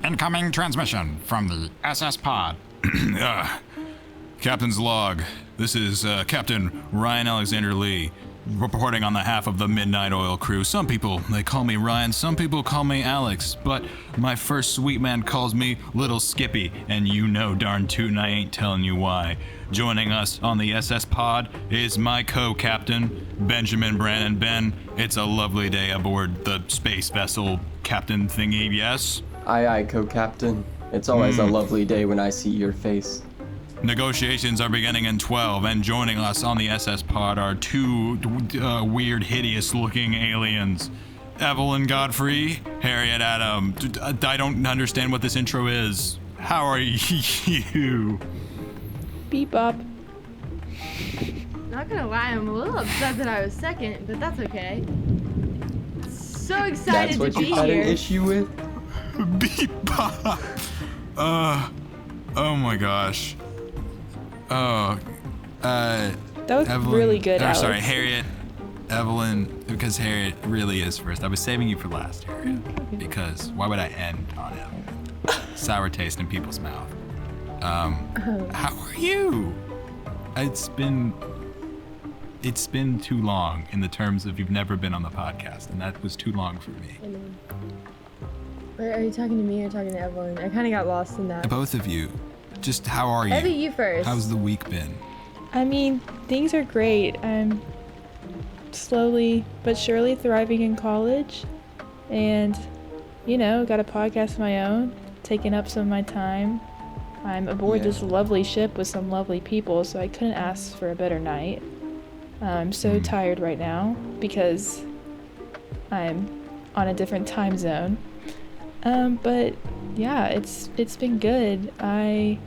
Incoming transmission from the SS Pod. Captain's log. This is Captain Ryan Alexander Lee, reporting on behalf of the Midnight Oil crew. Some people, they call me Ryan, some people call me Alex, but my first sweet man calls me Little Skippy, and you know darn tootin' I ain't telling you why. Joining us on the SS Pod is my co-captain, Benjamin Brannon. Ben, it's a lovely day aboard the space vessel captain thingy, yes? Aye, co-captain. It's always a lovely day when I see your face. Negotiations are beginning in 12, and joining us on the SS Pod are two weird, hideous-looking aliens. Evelyn Godfrey, Harriet Adam. I don't understand what this intro is. How are you? Beep bop. Not gonna lie, I'm a little upset that I was second, but that's okay. So excited That's what to be you had here. an issue with? Beep bop. Oh my gosh. That was Evelyn, really good, Alex. Sorry, Harriet, Evelyn, because Harriet really is first. I was saving you for last, Harriet, because why would I end on Evelyn? Sour taste in people's mouth. How are you? It's been too long in the terms of you've never been on the podcast, and that was too long for me. Wait, are you talking to me or talking to Evelyn? I kind of got lost in that. Both of you, just how are you? Evie, you first. How's the week been? I mean, things are great. I'm slowly but surely thriving in college. And, got a podcast of my own, taking up some of my time. I'm aboard this lovely ship with some lovely people, so I couldn't ask for a better night. I'm so tired right now because I'm on a different time zone. But yeah, it's been good. I'm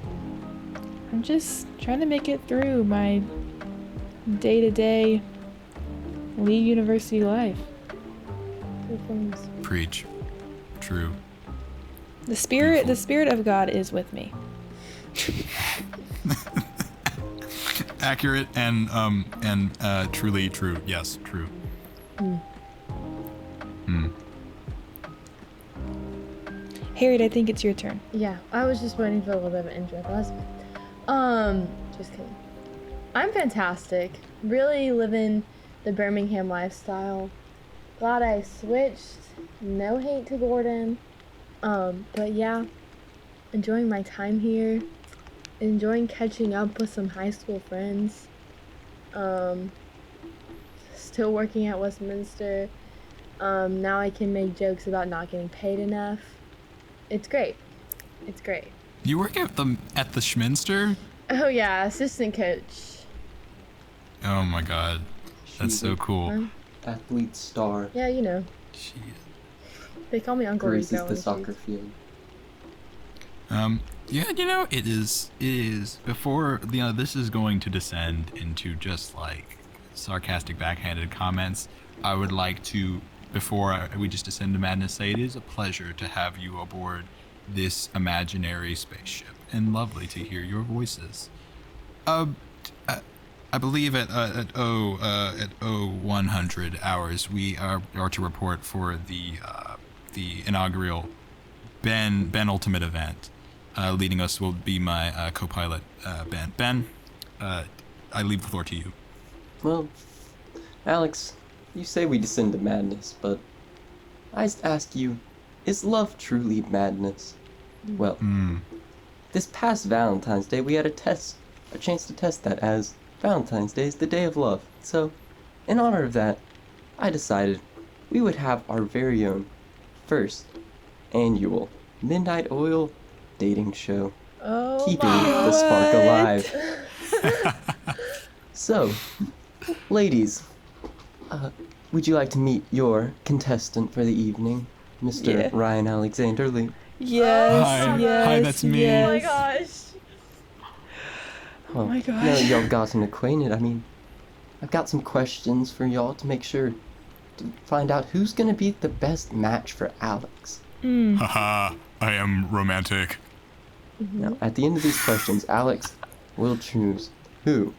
just trying to make it through my day-to-day Lee University life. Preach. True. The spirit of God is with me. Accurate and truly true. Yes, true. Harriet, I think it's your turn. Yeah, I was just waiting for a little bit of an intro. But that's just kidding. I'm fantastic. Really living the Birmingham lifestyle. Glad I switched. No hate to Gordon. But yeah, enjoying my time here. Enjoying catching up with some high school friends. Still working at Westminster. Now I can make jokes about not getting paid enough. It's great. It's great. You work at the Schminster? Oh yeah, assistant coach. Oh my god. That's She's so cool. Athlete star. Yeah, Shit. they call me Uncle Graces Rico. the soccer field. Yeah, it is before, this is going to descend into just like sarcastic backhanded comments. I would like to, before we just descend to madness, say it is a pleasure to have you aboard this imaginary spaceship, and lovely to hear your voices. I believe at 0100 hours we are to report for the inaugural Ben Ultimate event. Leading us will be my co-pilot, Ben. Ben, I leave the floor to you. Well, Alex, you say we descend to madness, but I ask you, is love truly madness? Well, this past Valentine's Day we had a chance to test that, as Valentine's Day is the day of love. So, in honor of that, I decided we would have our very own first annual Midnight Oil dating show, Oh keeping my the spark alive. So, ladies, would you like to meet your contestant for the evening, Mr. Yeah. Ryan Alexander Lee? Yes, Hi. yes, Hi, that's me. yes. Oh my gosh. Well, my gosh. now that y'all gotten acquainted, I've got some questions for y'all to make sure to find out who's gonna be the best match for Alex. Haha, I am romantic. Now, at the end of these questions, Alex will choose who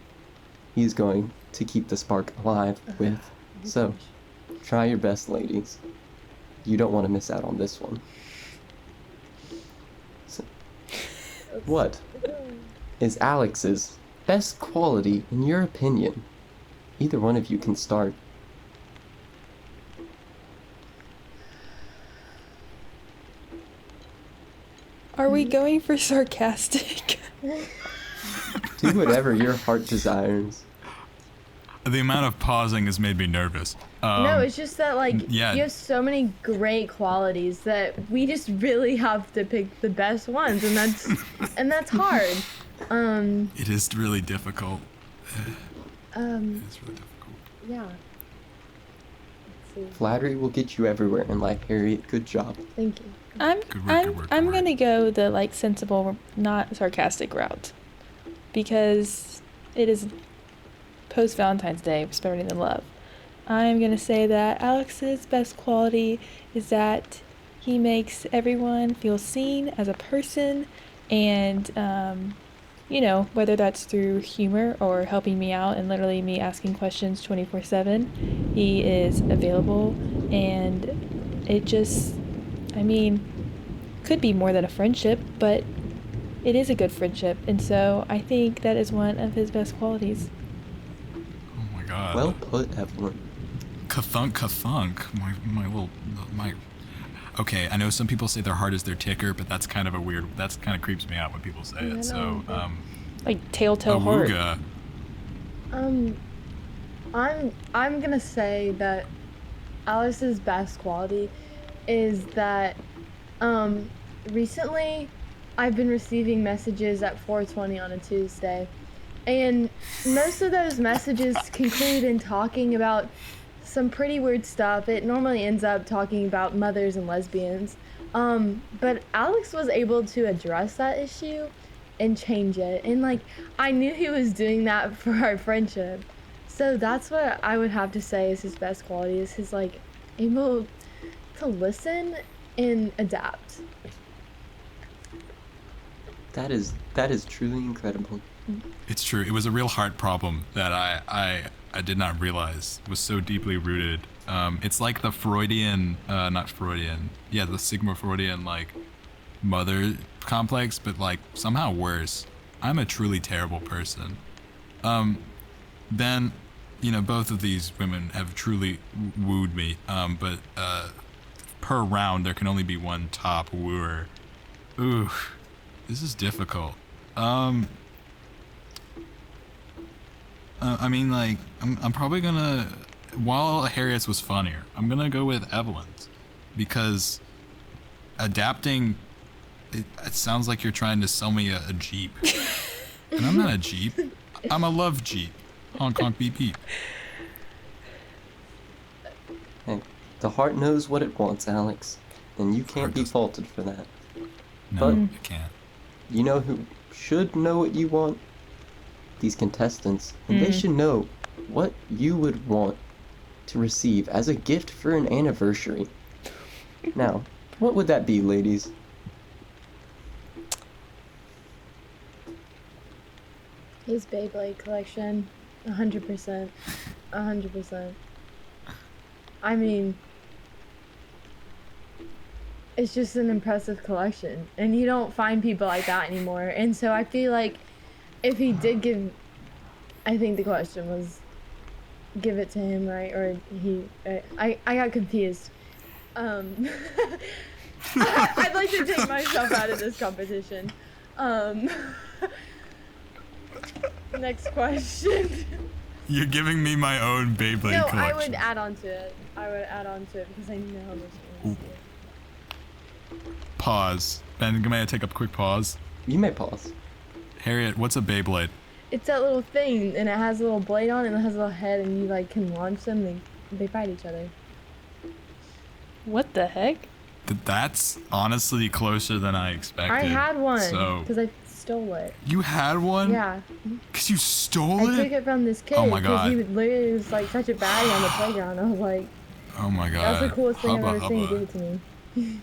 he's going to keep the spark alive with. So, try your best, ladies. You don't want to miss out on this one. What is Alex's best quality in your opinion? Either one of you can start. Are we going for sarcastic? Do whatever your heart desires. The amount of pausing has made me nervous. No, it's just that, like, yeah. you have so many great qualities that we just really have to pick the best ones, and that's hard. It is really difficult. It's really difficult. Yeah. Let's see. Flattery will get you everywhere in life, Harriet. Good job. Thank you. I'm gonna go the like sensible, not sarcastic route, because it is post Valentine's Day, spreading the love. I'm gonna say that Alex's best quality is that he makes everyone feel seen as a person, and you know, whether that's through humor or helping me out and literally me asking questions 24/7, he is available, and it just, I mean, could be more than a friendship, but it is a good friendship, and so I think that is one of his best qualities. Oh my god. Well put, Evelyn. Ka-thunk. My. Okay, I know some people say their heart is their ticker, but that's kind of creeps me out when people say it. So, Like telltale heart. awooga. I'm gonna say that Alex's best quality is that recently I've been receiving messages at 4:20 on a Tuesday, and most of those messages conclude in talking about some pretty weird stuff. It normally ends up talking about mothers and lesbians, but Alex was able to address that issue and change it, and like I knew he was doing that for our friendship. So that's what I would have to say is his best quality, is his like able to listen and adapt. That is truly incredible. It's true. It was a real heart problem that I did not realize was so deeply rooted. It's like the Freudian, not Freudian, yeah, the Sigma Freudian like mother complex, but like somehow worse. I'm a truly terrible person. Then, you know, both of these women have truly wooed me. But per round, there can only be one top wooer. Ooh, this is difficult. I mean, like, I'm probably gonna, while Harriet's was funnier, I'm gonna go with Evelyn's, because adapting, it sounds like you're trying to sell me a Jeep. And I'm not a Jeep. I'm a love Jeep. Honk honk beep beep. Hey, the heart knows what it wants, Alex, and you can't be faulted for that. No, But- I can't. You know who should know what you want? These contestants, and they should know what you would want to receive as a gift for an anniversary. Now, what would that be, ladies? His Beyblade collection, 100%. 100%. I mean, it's just an impressive collection, and you don't find people like that anymore. And so I feel like if he did give, I think the question was, give it to him, right? Or he, I got confused. I'd like to take myself out of this competition. Next question. You're giving me my own Beyblade No, collection. I would add on to it. Because I know how much it is. Pause. Ben, may I take a quick pause? You may pause. Harriet, what's a Beyblade? It's that little thing, and it has a little blade on it, and it has a little head, and you like can launch them. They fight each other. What the heck? That's honestly closer than I expected. I had one So because I stole it. you had one? Yeah, Cause you stole I it? took it from this kid Oh my because God. he literally was like such a baddie on the playground. I was like, Oh my god. that's the coolest thing I've Hubba ever seen. hubba. Give it to me.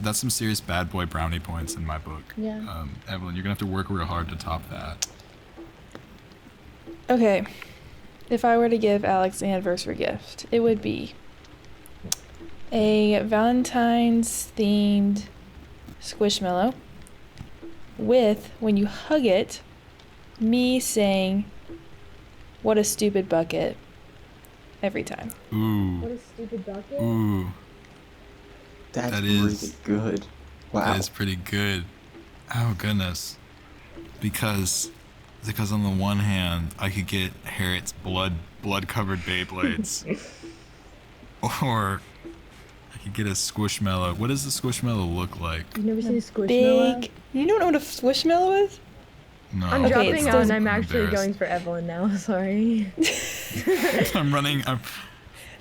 That's some serious bad boy brownie points in my book. Yeah. Evelyn, you're gonna have to work real hard to top that. Okay, if I were to give Alex an anniversary gift, it would be a Valentine's themed Squishmallow with, when you hug it, me saying, "What a stupid bucket," every time. What Ooh. a stupid bucket. Ooh. That's That really is- good. Wow. That is pretty good. Oh goodness. Because on the one hand, I could get Harriette's blood-covered Beyblades, or I could get a Squishmallow. What does the Squishmallow look like? You've never seen a Squishmallow? Big. You don't know what a squishmallow is? No. I'm Okay, dropping it's out those- and I'm actually embarrassed. going for Evelyn now. Sorry. I'm running.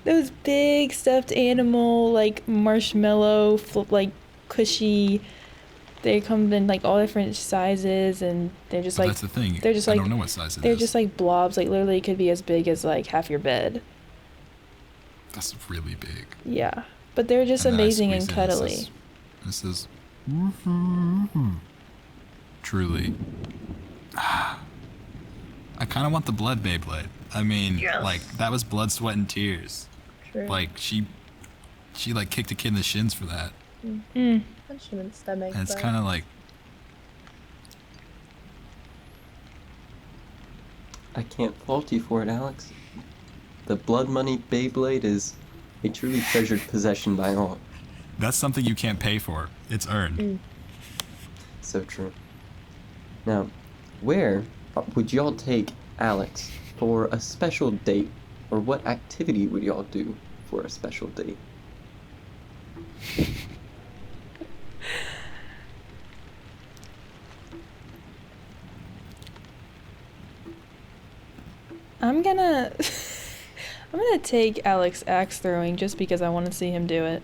Those big stuffed animal, like marshmallow, like cushy. They come in like all different sizes, and they're just But like that's the thing. they're just I like don't know what size it they're is. just like blobs. Like literally, could be as big as like half your bed. That's really big. Yeah, but they're just And then I amazing and squeeze it, cuddly. It says, truly. I kind of want the blood Beyblade. I mean, like that was blood, sweat, and tears. True. Like she like kicked a kid in the shins for that, Punched him in the stomach. and it's but- kind of like I can't fault you for it, Alex. The Blood Money Beyblade is a truly treasured possession by all. that's something you can't pay for. It's earned. So true. Now, where would y'all take Alex for a special date? Or what activity would y'all do for a special date? I'm gonna I'm gonna take Alex axe throwing just because I want to see him do it.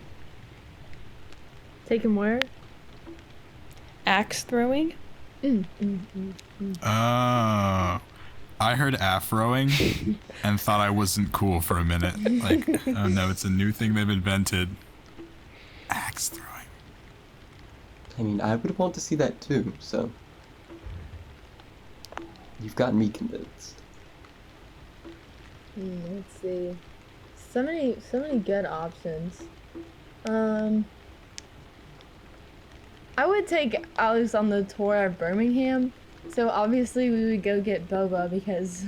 Take him where? Axe throwing? Oh, I heard afroing and thought I wasn't cool for a minute. Like, oh no, it's a new thing they've invented. Axe throwing. I mean, I would want to see that too, so. You've got me convinced. Let's see. So many good options. I would take Alex on the tour of Birmingham. So obviously we would go get boba because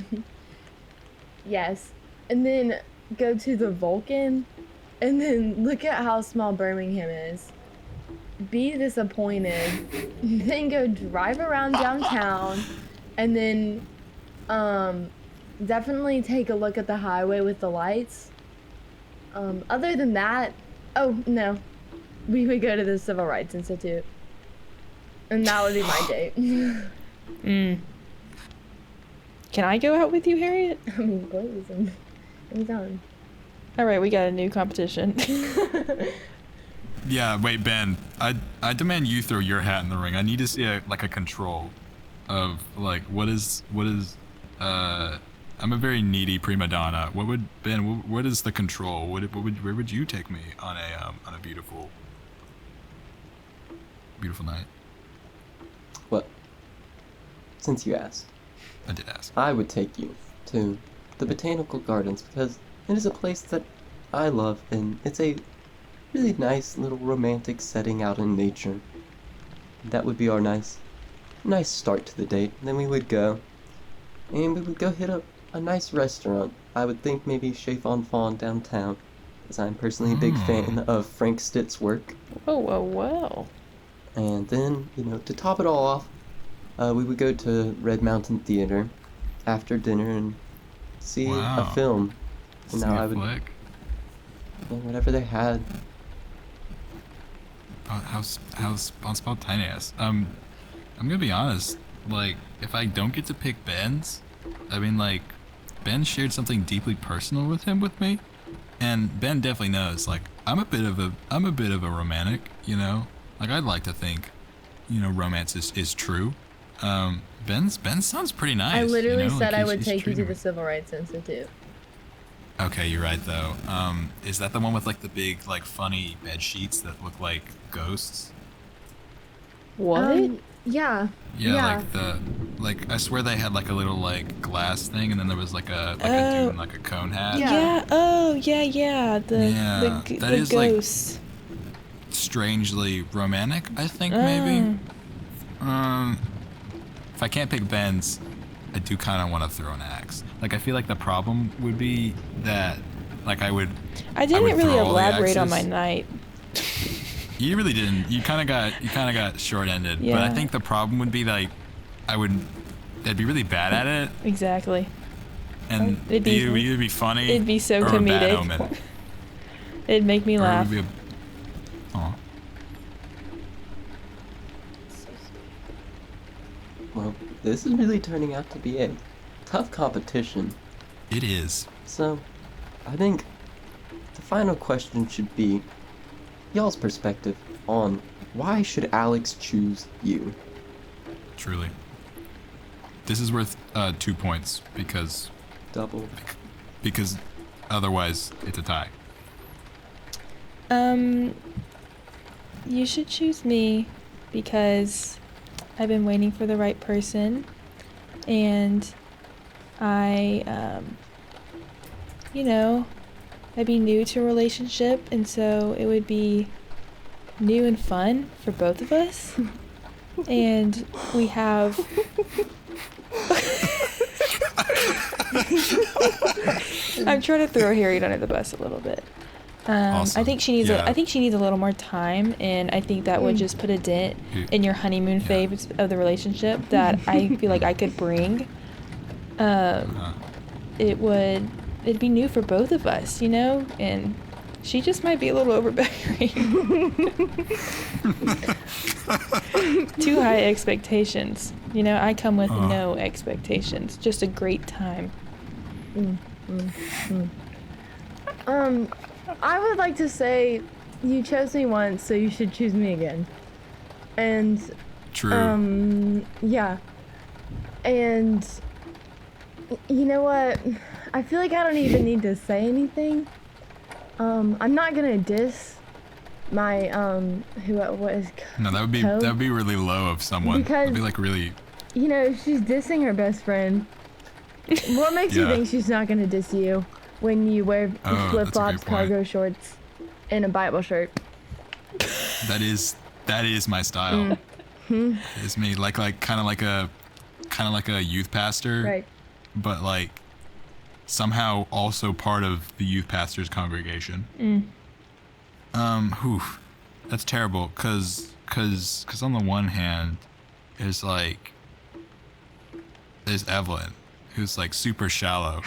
yes. And then go to the Vulcan and then look at how small Birmingham is. Be disappointed. Then go drive around downtown and then definitely take a look at the highway with the lights. Other than that, oh no, we would go to the Civil Rights Institute. And that would be my date. Can I go out with you, Harriet? I mean, please, I'm done. All right, we got a new competition. Yeah, wait, Ben. I demand you throw your hat in the ring. I need to see a control of like what is I'm a very needy prima donna. What would Ben? What is the control? Where would you take me on a beautiful night? Well, since you asked, I did ask. I would take you to the Botanical Gardens because it is a place that I love and it's a really nice little romantic setting out in nature. That would be our nice start to the date. Then we would go and we would go hit up a nice restaurant. I would think maybe Chez Fonfon downtown because I'm personally a big fan of Frank Stitt's work. Whoa, whoa, whoa. And then, to top it all off, we would go to Red Mountain Theater after dinner and see Wow. a film. And See now a I would, flick? whatever they had. How spontaneous. I'm gonna be honest. Like, if I don't get to pick Ben's, I mean, like, Ben shared something deeply personal with me, and Ben definitely knows. Like, I'm a bit of a romantic, Like, I'd like to think, romance is true. Ben sounds pretty nice. I literally Like, said I he's- would he's take you to treating the me. Civil Rights Institute. Okay, you're right though. Is that the one with like the big, like, funny bed sheets that look like ghosts? What? Yeah. Yeah, like I swear they had like a little like glass thing, and then there was like a dude in like a cone hat. Yeah. Yeah. Oh, yeah. Yeah, The that is, like, ghosts. Strangely romantic, I think Oh. maybe. If I can't pick Ben's, I do kind of want to throw an axe. Like, I feel like the problem would be that, like, I didn't really throw all the elaborate on my axes. night. You really didn't. You kind of got short-ended. Yeah. But I think the problem would be like, I'd be really bad at it, Exactly. and It'd be- it would either be funny. It'd be so or a bad comedic. omen. It'd make me Or it laugh. would be aw. Well, this is really turning out to be a tough competition. It is. So, I think the final question should be y'all's perspective on why should Alex choose you? Truly. This is worth 2 points because Double. otherwise it's a tie. You should choose me because I've been waiting for the right person, and I'd be new to a relationship, and so it would be new and fun for both of us. And we have I'm trying to throw Harriet under the bus a little bit. Awesome. I think she needs Yeah. I think she needs a little more time, and I think that would just put a dent in your honeymoon Yeah. phase of the relationship that I feel like I could bring. It'd be new for both of us, and she just might be a little overbearing. Too high expectations. I come with no expectations, just a great time. I would like to say you chose me once, so you should choose me again. And True. yeah. And you know what? I feel like I don't even need to say anything. I'm not gonna diss my what is No, that would be really low of someone. Because- That'd be like really. she's dissing her best friend. What makes you Yeah. think she's not gonna diss you when you wear Oh, that's a flip great flops, point. cargo shorts, and a Bible shirt? That is my style. It's me, like kind of like a youth pastor, Right. but like somehow also part of the youth pastor's congregation. That's terrible. Cause on the one hand, there's Evelyn, who's like super shallow,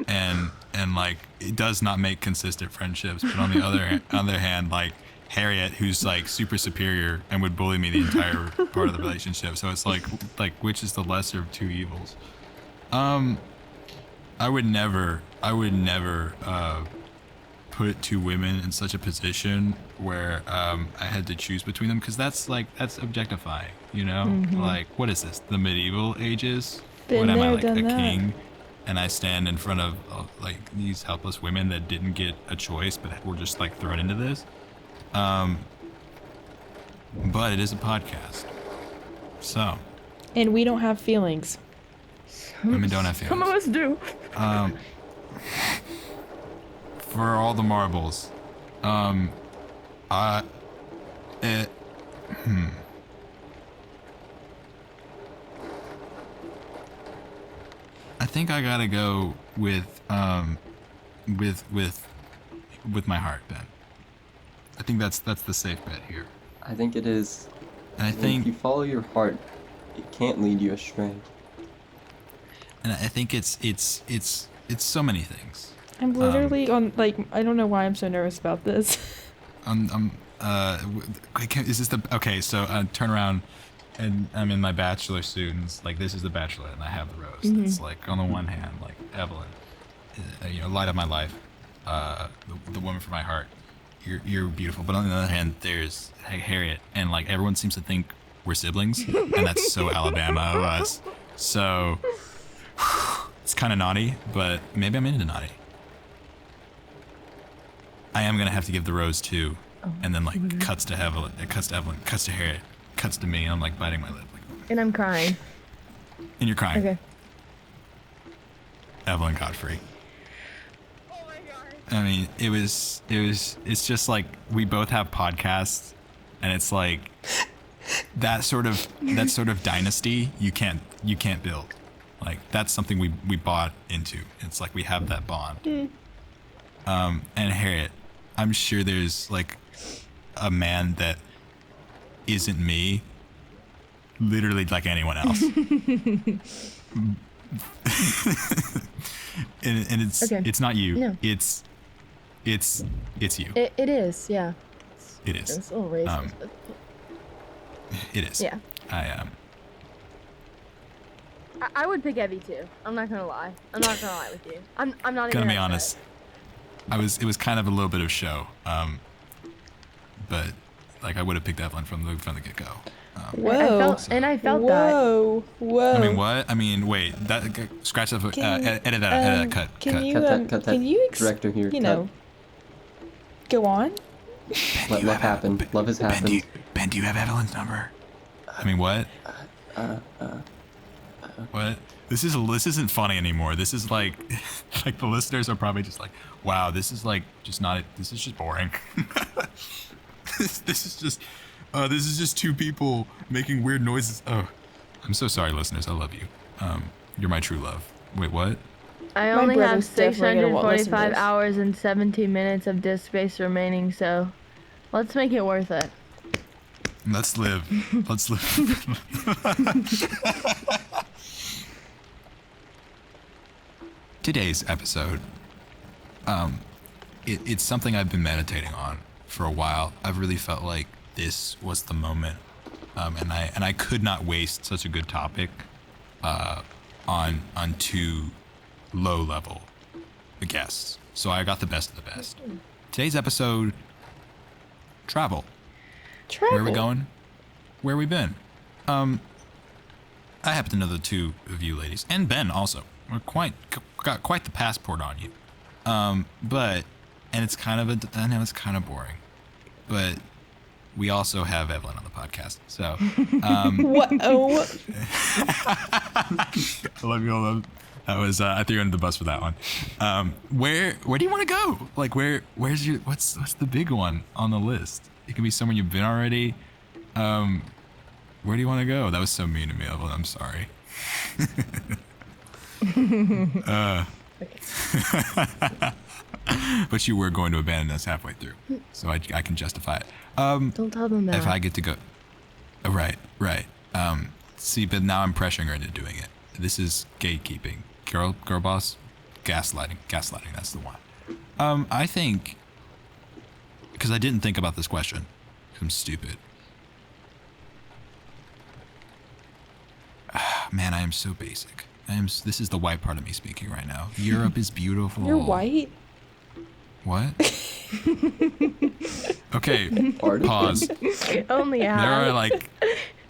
and like it does not make consistent friendships. But on the other hand, like Harriet, who's like super superior and would bully me the entire part of the relationship. So it's like which is the lesser of two evils? I would never put two women in such a position where I had to choose between them, because that's objectifying, Like, what is this, the medieval ages? Been What am I, there, like done a that. king, and I stand in front of like these helpless women that didn't get a choice but were just like thrown into this? But it is a podcast, so And we don't have feelings. women don't have feelings. Some of us do. For all the marbles, I think I gotta go with my heart, Ben. I think that's the safe bet here. I think it is. And I If you think follow your heart, it can't lead you astray. it's so many things. I'm literally on, I don't know why I'm so nervous about this. Is this the okay? So turn around, and I'm in my bachelor suit, and it's like this is the bachelor, and I have the rose. It's like on the one hand, like Evelyn, light of my life, the woman for my heart. You're beautiful, but on the other hand, there's Harriet, and like everyone seems to think we're siblings, and that's so Alabama of us. So it's kind of naughty, but maybe I'm into naughty. I am gonna have to give the rose too, and then like cuts to Evelyn, cuts to Harriet, cuts to me, and I'm like biting my lip, like, And I'm crying. and you're crying. Okay. Evelyn Godfrey. Oh my god. I mean, it's just like we both have podcasts, and it's like that sort of dynasty you can't build. Like that's something we bought into. It's like we have that bond. And Harriet, I'm sure there's like a man that isn't me, literally like anyone else. and it's not you. No. It's you. It is, yeah. It is. It's a little racist, but It is. yeah. I would pick Evie too. I'm not gonna lie. I'm not gonna lie with you. I'm not even Gonna be gonna honest. It was kind of a little bit of show. But like I would have picked Evelyn from the get go. Whoa. I felt that. Whoa. I mean, what? I mean, wait. That scratch that. Edit that. Cut. Can you Cut that. can you Director here. you know go on? Let love happen. Love has happened. Ben, do you have Evelyn's number? I mean, what? What? This isn't funny anymore. This is like the listeners are probably just like, wow, this is just boring. This is just two people making weird noises. Oh, I'm so sorry, listeners. I love you. You're my true love. Wait, what? I My only have brother's definitely gonna listen to 645 this. hours and 17 minutes of disk space remaining, so let's make it worth it. Let's live. Let's live. Today's episode, it's something I've been meditating on for a while. I've really felt like this was the moment, and I could not waste such a good topic on too low level guests. So I got the best of the best. Today's episode, travel. Where are we going? Where we been? I happen to know the two of you ladies, and Ben also. We're got quite the passport on you. But it's kind of I know it's kind of boring, but we also have Evelyn on the podcast. So, What? Oh. I love you all. That was I threw you under the bus for that one. Where do you want to go? Like where's your what's the big one on the list? It can be somewhere you've been already. Where do you want to go? That was so mean to me, Evelyn. I'm sorry. But you were going to abandon us halfway through, so I can justify it. Don't tell them that. If I get to go, right. See, but now I'm pressuring her into doing it. This is gatekeeping, girl boss, gaslighting. That's the one. I think because I didn't think about this question. I'm stupid. Man, I am so basic. This is the white part of me speaking right now. Europe is beautiful. You're white? What? Okay, Pardon? pause. Only There half. are like,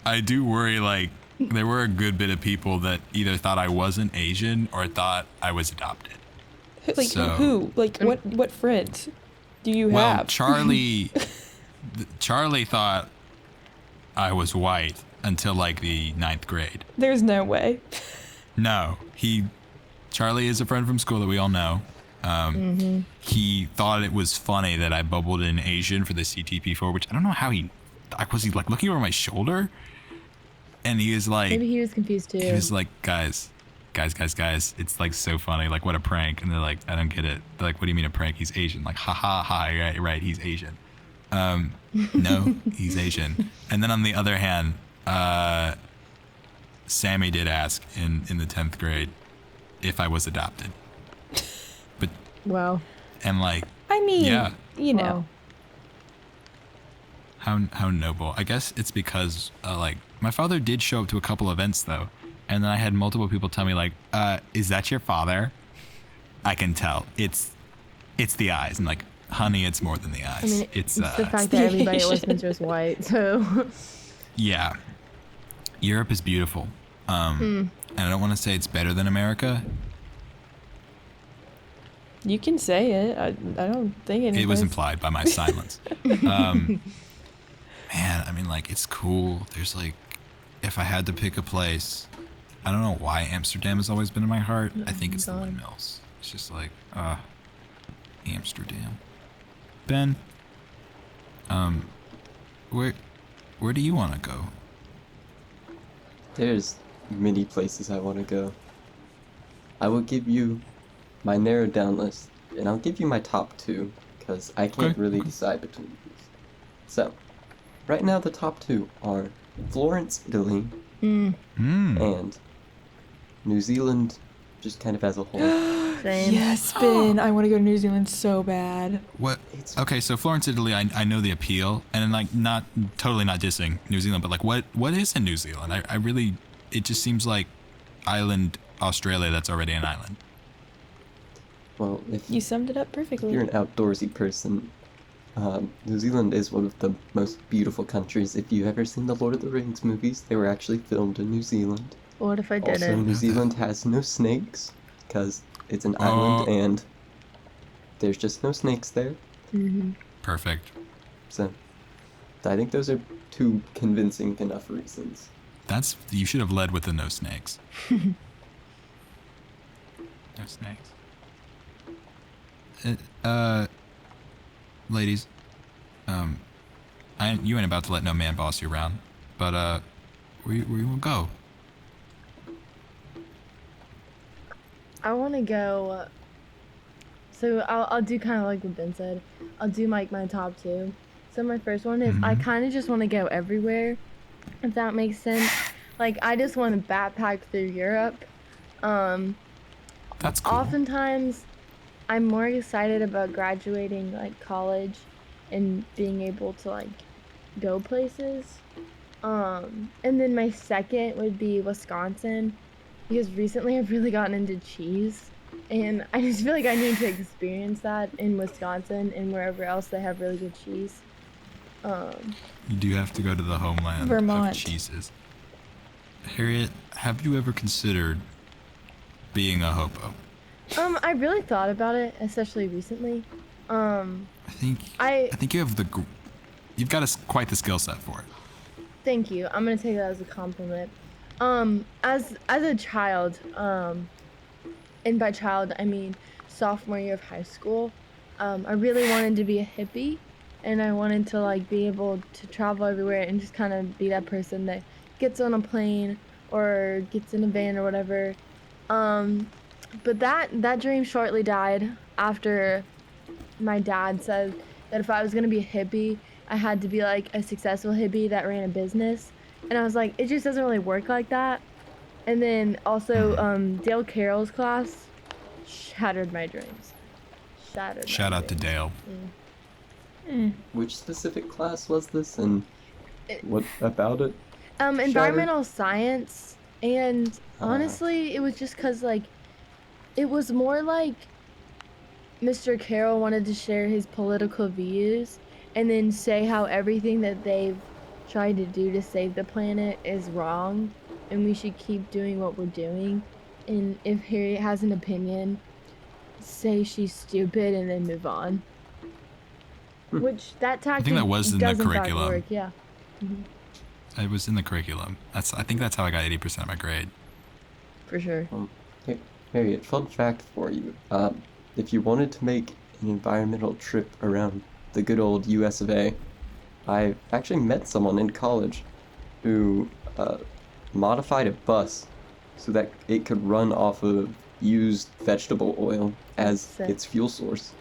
I do worry like there were a good bit of people that either thought I wasn't Asian or thought I was adopted. Like So- who? Like what friends do you Well, have? Charlie thought I was white until like the 9th grade. There's no way. No, Charlie is a friend from school that we all know. He thought it was funny that I bubbled in Asian for the CTP4, which I don't know how was he like looking over my shoulder? And he was like, Maybe he was confused too. he was like, guys, it's like so funny, like what a prank. And they're like, I don't get it. They're like, what do you mean a prank? He's Asian. Like, ha ha ha, right, he's Asian. No, he's Asian. And then on the other hand, Sammy did ask in the 10th grade if I was adopted. But Wow. and like, I mean, yeah, you know. Wow. how noble. I guess it's because like my father did show up to a couple events though, and then I had multiple people tell me like, is that your father? I can tell. It's the eyes. And like, honey, it's more than the eyes. I mean, it's the fact that everybody at Westminster is white, so. yeah. Europe is beautiful. And I don't want to say it's better than America. You can say it. I don't think anything. It was implied by my silence. Man, I mean, like, it's cool. There's like, if I had to pick a place, I don't know why Amsterdam has always been in my heart. I think it's the God. windmills. It's just like, Amsterdam. Ben, where do you want to go? There's many places I want to go. I will give you my narrowed down list, and I'll give you my top two, because I can't Okay, really okay. decide between these. So, right now the top two are Florence, Italy, and New Zealand, just kind of as a whole. Same. Yes, Ben. I want to go to New Zealand so bad. What? It's- Okay, so Florence, Italy, I know the appeal, and then like not totally not dissing New Zealand, but like what is in New Zealand? I really, it just seems like island Australia that's already an island. Well, if You summed it up perfectly. you're an outdoorsy person, New Zealand is one of the most beautiful countries. If you've ever seen the Lord of the Rings movies, they were actually filmed in New Zealand. What if I Also, didn't? New Zealand has no snakes, because it's an island Oh. and there's just no snakes there. Perfect. So, I think those are two convincing enough reasons. That's you should have led with the no snakes. No snakes. Ladies, you ain't about to let no man boss you around, but where you will go? I want to go. So I'll do kind of like what Ben said. I'll do like my top two. So my first one is I kind of just want to go everywhere, if that makes sense. Like I just want to backpack through Europe. That's cool. Oftentimes, I'm more excited about graduating like college and being able to like go places. And then my second would be Wisconsin, because recently I've really gotten into cheese, and I just feel like I need to experience that in Wisconsin and wherever else they have really good cheese. You do have to go to the homeland Vermont. of cheeses. Harriet, have you ever considered being a hobo? I really thought about it, especially recently. I think you have you've got quite the skill set for it. Thank you. I'm gonna take that as a compliment. As a child, and by child I mean sophomore year of high school, I really wanted to be a hippie, and I wanted to like be able to travel everywhere and just kind of be that person that gets on a plane or gets in a van or whatever. But that dream shortly died after my dad said that if I was gonna be a hippie, I had to be like a successful hippie that ran a business. And I was like, it just doesn't really work like that. And then also, Dale Carroll's class shattered my dreams. Shout out to Dale. Which specific class was this, and what about it? Environmental science. And honestly, it was just because, like, it was more like Mr. Carroll wanted to share his political views and then say how everything that they've tried to do to save the planet is wrong and we should keep doing what we're doing. And if Harriet has an opinion, say she's stupid and then move on. Which that tactic that was in the does in fact curriculum. work, yeah. It was in the curriculum. I think that's how I got 80% of my grade. For sure. Hey, Harriet, fun fact for you. If you wanted to make an environmental trip around the good old US of A, I actually met someone in college who modified a bus so that it could run off of used vegetable oil as Sick. its fuel source.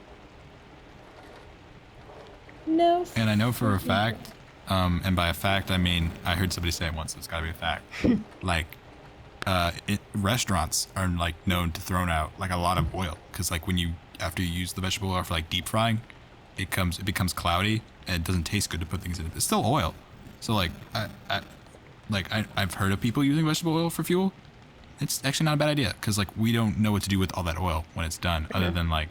No. And I know for a fact, and by a fact I mean I heard somebody say it once, so it's gotta be a fact. Like, restaurants are like known to throw out like a lot of oil, because like after you use the vegetable oil for like deep frying, it becomes cloudy and it doesn't taste good to put things in it. It's still oil, so like I've heard of people using vegetable oil for fuel. It's actually not a bad idea, because like we don't know what to do with all that oil when it's done, other than like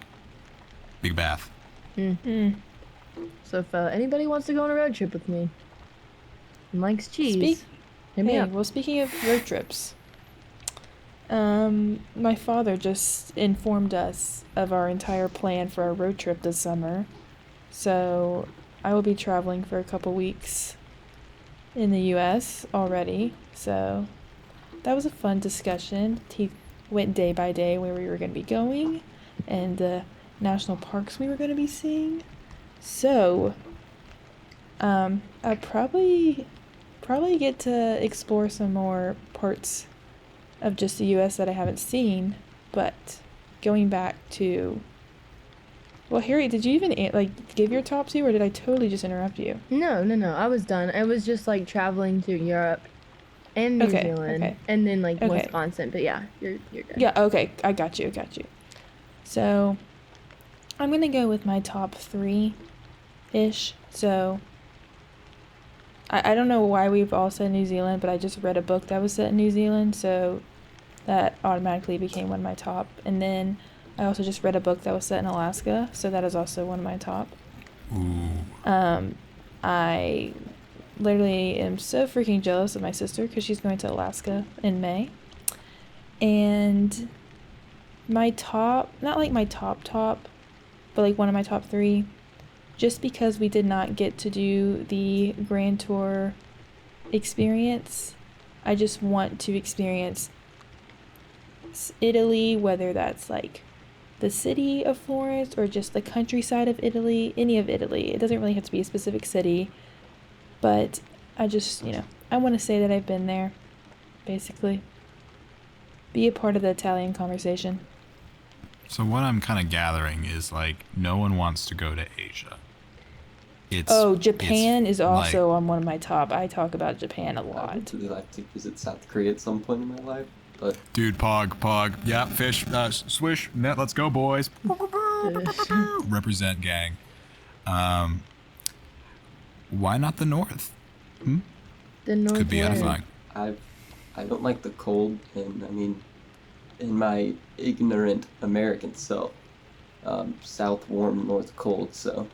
big bath. So if anybody wants to go on a road trip with me and likes cheese, hit me Hey, up. well, speaking of road trips, my father just informed us of our entire plan for our road trip this summer. So I will be traveling for a couple weeks in the U.S. already. So that was a fun discussion. He went day by day where we were going to be going and the national parks we were going to be seeing. So, I'll probably probably get to explore some more parts of just the U.S. that I haven't seen. But going back to, well, Harry, did you even like give your top two, or did I totally just interrupt you? No. I was done. I was just like traveling to Europe and New Zealand, and then like Wisconsin. But yeah, you're good. Yeah. Okay. I got you. So, I'm gonna go with my top three-ish. So, I don't know why we've all said New Zealand, but I just read a book that was set in New Zealand, so that automatically became one of my top. And then I also just read a book that was set in Alaska, so that is also one of my top. Ooh. I literally am so freaking jealous of my sister because she's going to Alaska in May. And my top, not like my top, but like one of my top three, just because we did not get to do the Grand Tour experience, I just want to experience Italy, whether that's like the city of Florence or just the countryside of Italy, any of Italy. It doesn't really have to be a specific city, but I just, I want to say that I've been there, basically. Be a part of the Italian conversation. So what I'm kind of gathering is like no one wants to go to Asia. Japan is also on one of my top. I talk about Japan a lot. I would really like to visit South Korea at some point in my life, but... Dude, pog. Yeah, fish, swish, net, let's go, boys. Represent, gang. Why not the North? The North could be edifying. I don't like the cold, and I mean, in my ignorant American self, South warm, North cold, so...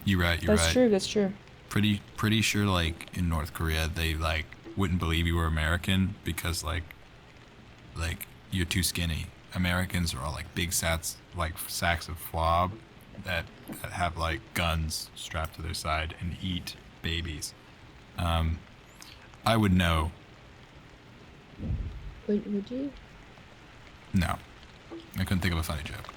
You're right. That's true. Pretty sure, like, in North Korea, they, like, wouldn't believe you were American because, like, you're too skinny. Americans are all, like, big sacks of flab that have, like, guns strapped to their side and eat babies. I would know. Would you? No. I couldn't think of a funny joke.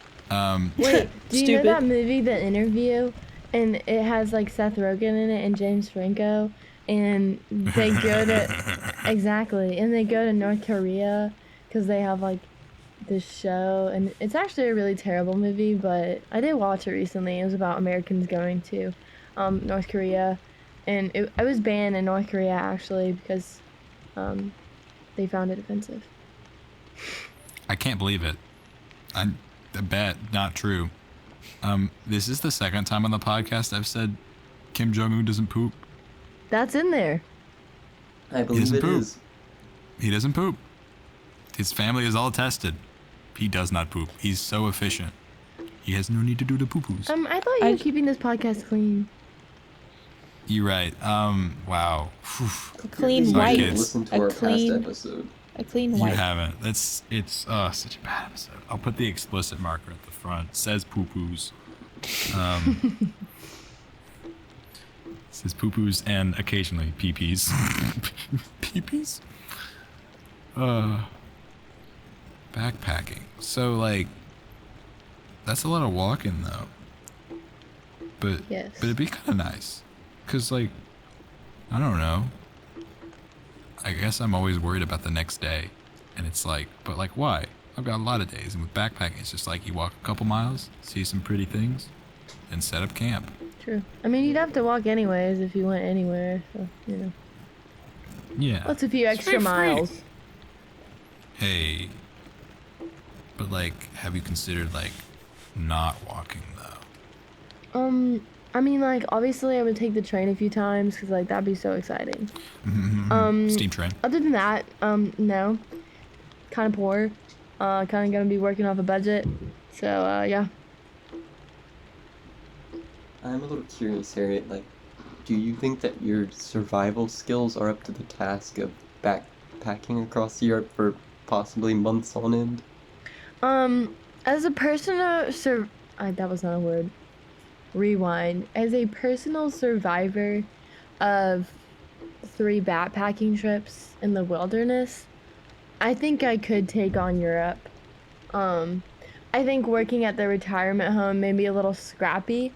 Wait, do you know that movie, The Interview? And it has like Seth Rogen in it and James Franco, and they go to exactly, and they go to North Korea because they have like this show, and it's actually a really terrible movie, but I did watch it recently. It was about Americans going to North Korea, and I was banned in North Korea actually because they found it offensive. I can't believe it. I bet not true. This is the second time on the podcast I've said Kim Jong-un doesn't poop. That's in there. I believe it is. He doesn't poop. His family is all tested. He does not poop. He's so efficient. He has no need to do the poo-poos. I thought you were keeping this podcast clean. You're right. Wow. A clean white. Listen to our past episode. A clean white. You haven't. It's such a bad episode. I'll put the explicit marker at the front. It says poo-poos. Says poo-poos and occasionally pee-pees. Pee-pees? Backpacking. So, like, that's a lot of walking, though. But it'd be kind of nice. Because, like, I don't know. I guess I'm always worried about the next day. And it's like, but like, why? I've got a lot of days. And with backpacking, it's just like you walk a couple miles, see some pretty things, and set up camp. True. I mean, you'd have to walk anyways if you went anywhere. So, Yeah. That's a few extra miles. Hey. But, like, have you considered, like, not walking, though? I mean, like, obviously I would take the train a few times because, like, that'd be so exciting. Steam train. Other than that, no. Kind of poor. Kind of gonna be working off a budget. So, yeah. I'm a little curious, Harriet. Like, do you think that your survival skills are up to the task of backpacking across Europe for possibly months on end? As a personal that was not a word. Rewind. As a personal survivor of 3 backpacking trips in the wilderness, I think I could take on Europe. I think working at the retirement home may be a little scrappy,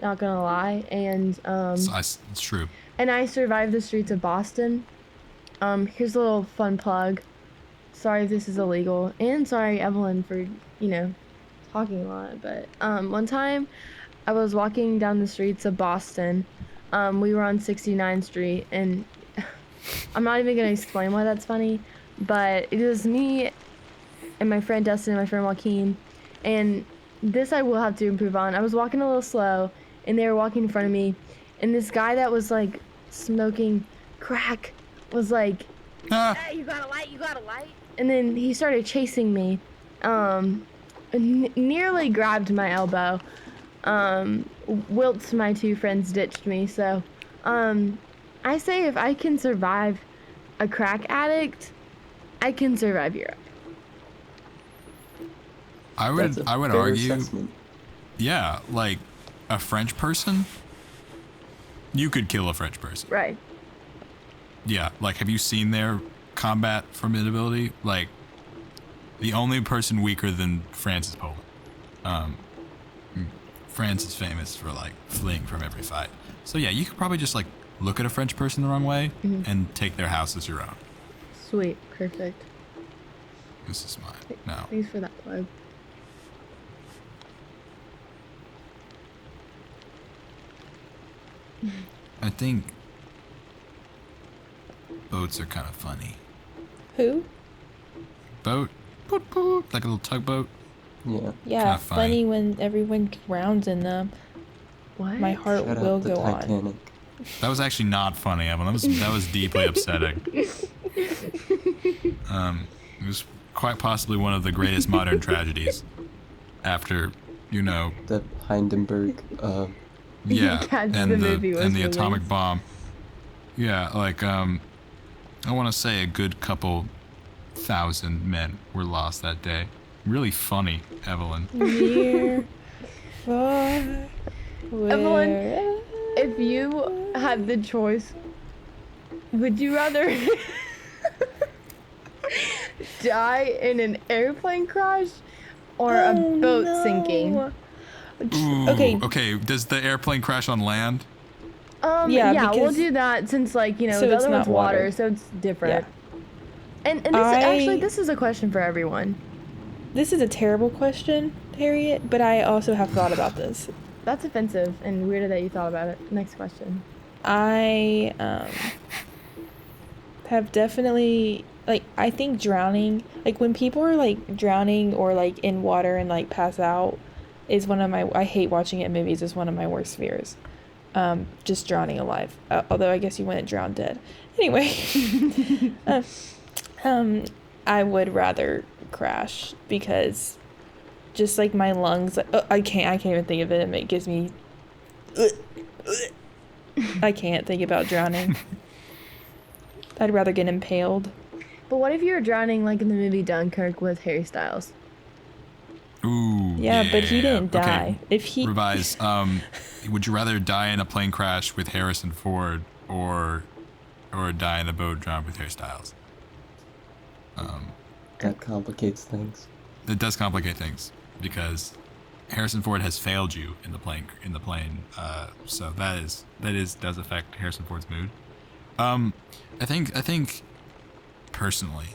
not gonna lie, and It's true. and I survived the streets of Boston. Here's a little fun plug. Sorry if this is illegal, and sorry, Evelyn, for, talking a lot. But one time I was walking down the streets of Boston. We were on 69th Street, and I'm not even going to explain why that's funny, but it was me and my friend Dustin and my friend Joaquin, and this I will have to improve on. I was walking a little slow, and they were walking in front of me, and this guy that was, like, smoking crack was like, hey, you got a light, you got a light? And then he started chasing me, nearly grabbed my elbow. Wilt, my two friends, ditched me, so, I say if I can survive a crack addict, I can survive Europe. I would fair argue, assessment. yeah, like a French person, you could kill a French person. Right. Yeah, like have you seen their combat formidability? Like the only person weaker than France is Poland. France is famous for like fleeing from every fight. So yeah, you could probably just like look at a French person the wrong way and take their house as your own. Sweet. Perfect. This is mine now. Thanks for that plug. I think boats are kind of funny. Who? Boat, boot, boot, like a little tugboat. Yeah. Yeah, Kinda funny. funny when everyone drowns in them. What? My heart Shout will out the go on. Titanic. That was actually not funny, Evan. That was deeply upsetting. It was quite possibly one of the greatest modern tragedies. After, The Hindenburg. yeah, Catch and the the movie was and the atomic released. bomb. Yeah, like I want to say a good couple thousand men were lost that day. Really funny, Evelyn. Near, far, Evelyn, if you had the choice, would you rather die in an airplane crash or a boat sinking? Ooh, Okay. Okay. Does the airplane crash on land? Yeah, Yeah, we'll because- do that since, like, So the it's other one's not water. so it's different. Yeah. And this is a question for everyone. This is a terrible question, Harriet, but I also have thought about this. That's offensive and weird that you thought about it. Next question. I have definitely, like, I think drowning, like when people are like drowning or like in water and like pass out is one of my, I hate watching it in movies, is one of my worst fears. Just drowning alive. Although I guess you wouldn't drown dead. Anyway, I would rather crash because just like my lungs, I can't even think of it. It gives me, I can't think about drowning. I'd rather get impaled. But what if you were drowning like in the movie Dunkirk with Harry Styles? Ooh. Yeah, but he didn't Okay. die. If he Revise. Would you rather die in a plane crash with Harrison Ford or die in a boat drowned with Harry Styles? That complicates things. It does complicate things because Harrison Ford has failed you in the plane. So that does affect Harrison Ford's mood. I think personally,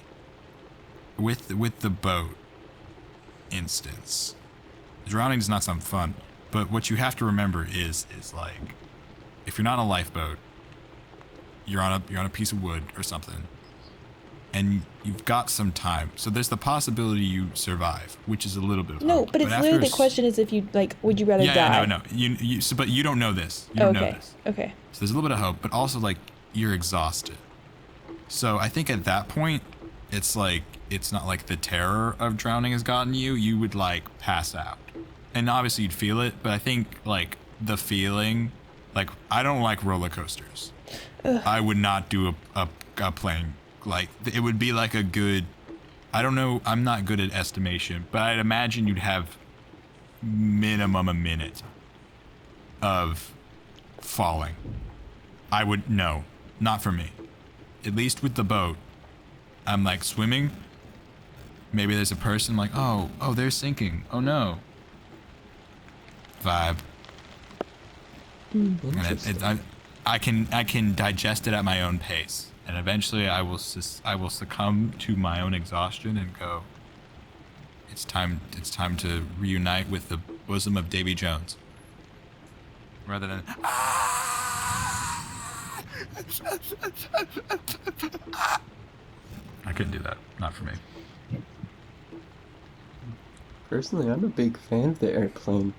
with the boat instance, drowning is not something fun. But what you have to remember is like, if you're not on a lifeboat, you're on a piece of wood or something, and you've got some time. So there's the possibility you survive, which is a little bit of no, hope. but it's after literally the question is if you like, would you rather die? Yeah, no. But you don't know this. You don't know this. Okay. So there's a little bit of hope, but also like you're exhausted. So I think at that point, it's like, it's not like the terror of drowning has gotten you. You would like pass out. And obviously you'd feel it, but I think like the feeling, like I don't like roller coasters. I would not do a plane. Like it would be like a good, I don't know, I'm not good at estimation, but I'd imagine you'd have minimum a minute of falling. I would, no, not for me. At least with the boat, I'm like swimming. Maybe there's a person like, oh, they're sinking. Oh no. Vibe. And Interesting. I can digest it at my own pace, and eventually I will succumb to my own exhaustion and go. It's time to reunite with the bosom of Davy Jones, rather than. I couldn't do that. Not for me. Personally, I'm a big fan of the airplane,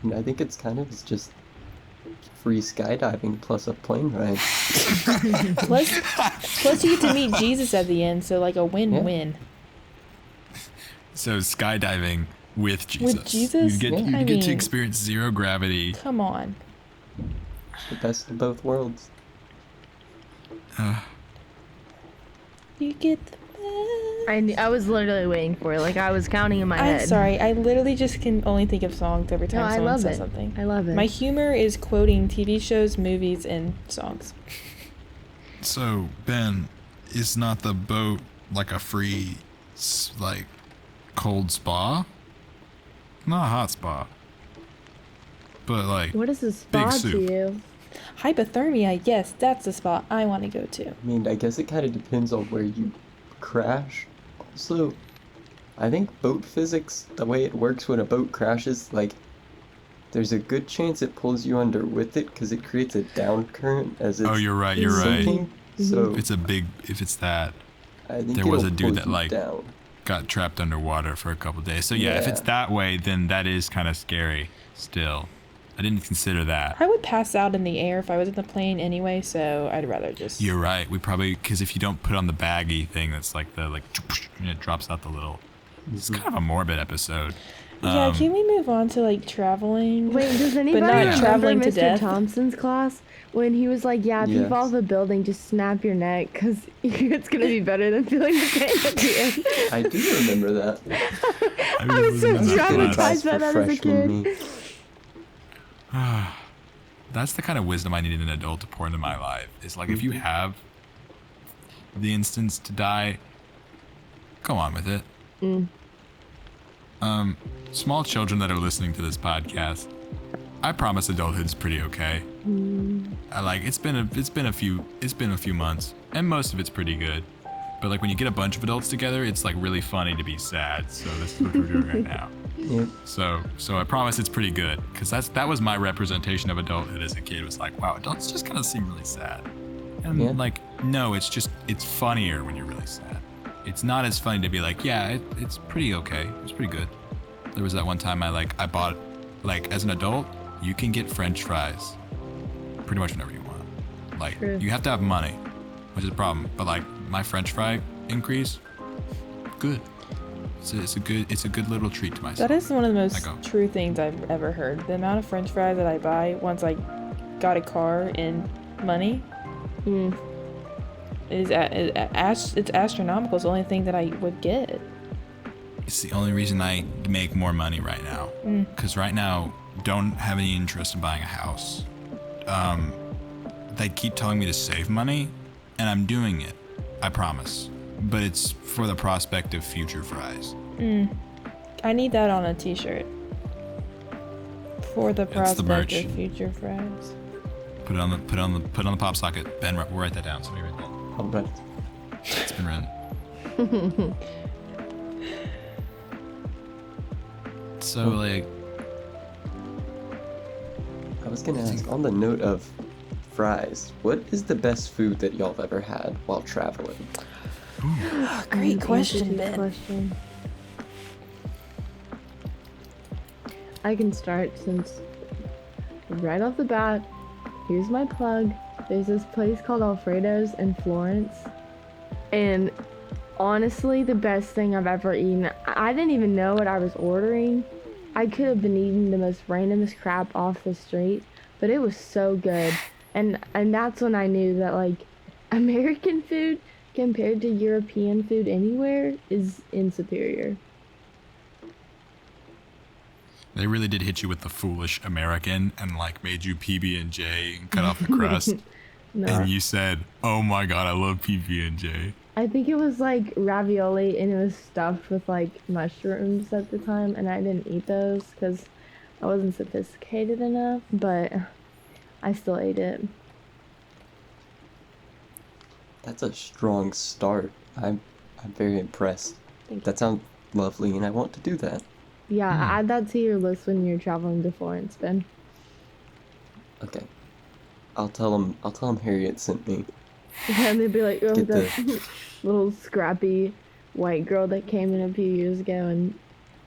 and I think it's just free skydiving plus a plane ride. plus you get to meet Jesus at the end, so like a win-win. So skydiving with Jesus. With Jesus? You get to experience zero gravity. Come on. The best of both worlds. You get the best. I was literally waiting for it. Like, I was counting in my head. I'm sorry. I literally just can only think of songs every time someone says something. I love it. My humor is quoting TV shows, movies, and songs. So, Ben, is not the boat like a free, like, cold spa? Not a hot spa. But, like, what is a spa big to soup. you? Hypothermia, yes, that's the spot I want to go to. I mean, I guess it kind of depends on where you crash. Also, I think boat physics, the way it works when a boat crashes, like, there's a good chance it pulls you under with it because it creates a down current as it's you're right. sinking. So If it's that, I think there was it'll a dude pull that, you like, down. got trapped underwater for a couple days. So yeah, if it's that way, then that is kind of scary still. I didn't consider that. I would pass out in the air if I was in the plane anyway, so I'd rather just... You're right. We probably, because if you don't put on the baggy thing that's like and it drops out the little. It's kind of a morbid episode. Yeah, can we move on to like traveling? Wait, does anybody not remember traveling to Mr. death? Thompson's class when he was like, "Yeah, if you Yes. fall off a building, just snap your neck, cause it's gonna be better than feeling the pain at the end." I do remember that. I was so traumatized by that as a freshman kid. me. That's the kind of wisdom I need in an adult to pour into my life. It's like, if you have the instance to die, go on with it. Small children that are listening to this podcast, I promise adulthood's pretty okay. It's been a few months, and most of it's pretty good. But like when you get a bunch of adults together, it's like really funny to be sad. So this is what we're doing right now. Yep. So I promise it's pretty good, because that was my representation of adulthood as a kid. It was like, wow, adults just kind of seem really sad. And like, no, it's funnier when you're really sad. It's not as funny to be like, yeah, it's pretty okay. It's pretty good. There was that one time I bought, like, as an adult, you can get French fries pretty much whenever you want. Like, True. you have to have money, which is a problem. But like, my French fry increase, good. It's a good little treat to myself. That is one of the most I go. true things I've ever heard. The amount of French fries that I buy once I got a car and money is it's astronomical. It's the only thing that I would get. It's the only reason I make more money right now. Because right now, don't have any interest in buying a house. They keep telling me to save money, and I'm doing it. I promise. But it's for the prospect of future fries. I need that on a t-shirt. For the That's the prospect merch. of future fries. Put it on the pop socket. Ben, we'll write that down. Somebody write that. All right. It's been written. So like, I was gonna ask, on the note of fries, what is the best food that y'all have ever had while traveling? Great question, Good Ben. question. I can start since right off the bat, here's my plug. There's this place called Alfredo's in Florence. And honestly, the best thing I've ever eaten. I didn't even know what I was ordering. I could have been eating the most randomest crap off the street, but it was so good. And that's when I knew that, like, American food compared to European food anywhere is inferior. they really did hit you with the foolish American and like made you PB&J and cut off the crust. No. And you said, "Oh my god, I love PB&J." I think it was like ravioli and it was stuffed with like mushrooms at the time, and I didn't eat those because I wasn't sophisticated enough, but I still ate it. That's a strong start. I'm very impressed. Thank you. That sounds lovely, and I want to do that. Yeah, add that to your list when you're traveling to Florence, Ben. Okay. I'll tell them Harriet sent me. And they'd be like, oh, Get that little scrappy white girl that came in a few years ago in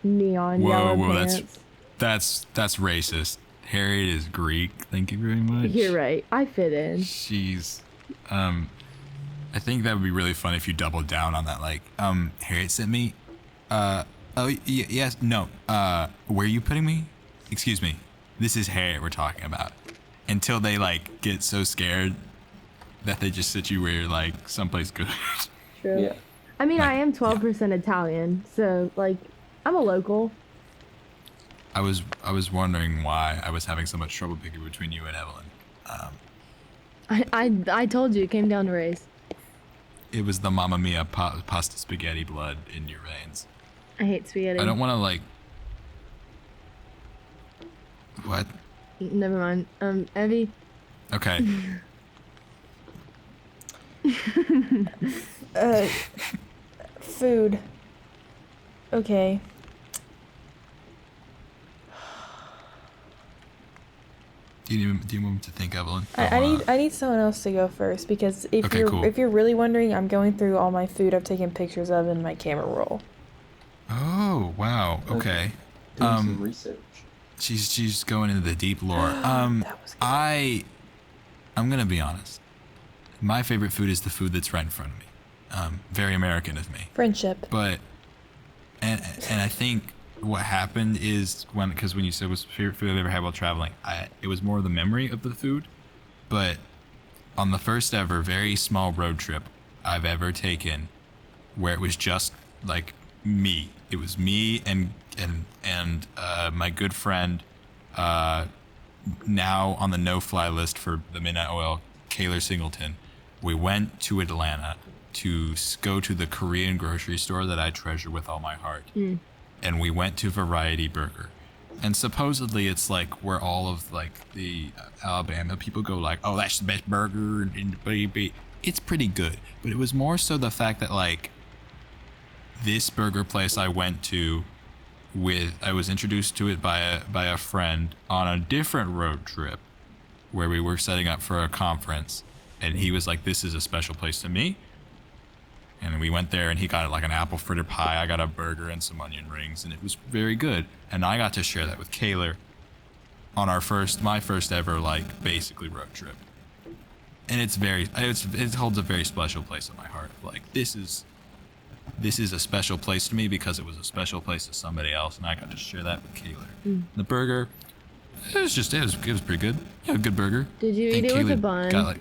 neon yellow pants. That's racist. Harriet is Greek. Thank you very much. You're right. I fit in. She's, I think that would be really fun if you doubled down on that. Like, Harriet sent me, yes, no, where are you putting me? Excuse me. This is Harriet we're talking about. Until they, like, get so scared that they just sit you where you're, like, someplace good. True. Yeah. I mean, Like, I am 12% Italian, so, like, I'm a local. I was wondering why I was having so much trouble picking between you and Evelyn. I told you, it came down to race. It was the Mamma Mia pasta spaghetti blood in your veins. I hate spaghetti. I don't want to, like... What? Never mind. Evie? Okay. Food. Okay. Do you want me to think, Evelyn? I need someone else to go first because Okay, cool. if you're really wondering, I'm going through all my food I've taken pictures of in my camera roll. Oh, wow. Okay. Doing some research. She's going into the deep lore. That was good. I'm gonna be honest. My favorite food is the food that's right in front of me. Very American of me. Friendship. But and I think what happened is when you said what's the favorite food I've ever had while traveling, it was more the memory of the food. But on the first ever very small road trip I've ever taken, where it was just like me. It was me and my good friend, now on the no-fly list for the Midnight Oil, Kaylor Singleton. We went to Atlanta to go to the Korean grocery store that I treasure with all my heart. And we went to Variety Burger. And supposedly it's like where all of like the Alabama people go like, oh, that's the best burger in the baby. It's pretty good. But it was more so the fact that like this burger place I went to I was introduced to it by a friend on a different road trip where we were setting up for a conference, and he was like, this is a special place to me. And we went there and he got like an apple fritter pie. I got a burger and some onion rings, and it was very good. And I got to share that with Kaylor on my first ever like basically road trip. And it holds a very special place in my heart. Like this is a special place to me because it was a special place to somebody else, and I got to share that with Kaylor. The burger, it was pretty good. Yeah, a good burger. Did you And eat it with a Kaylor bun? got, like,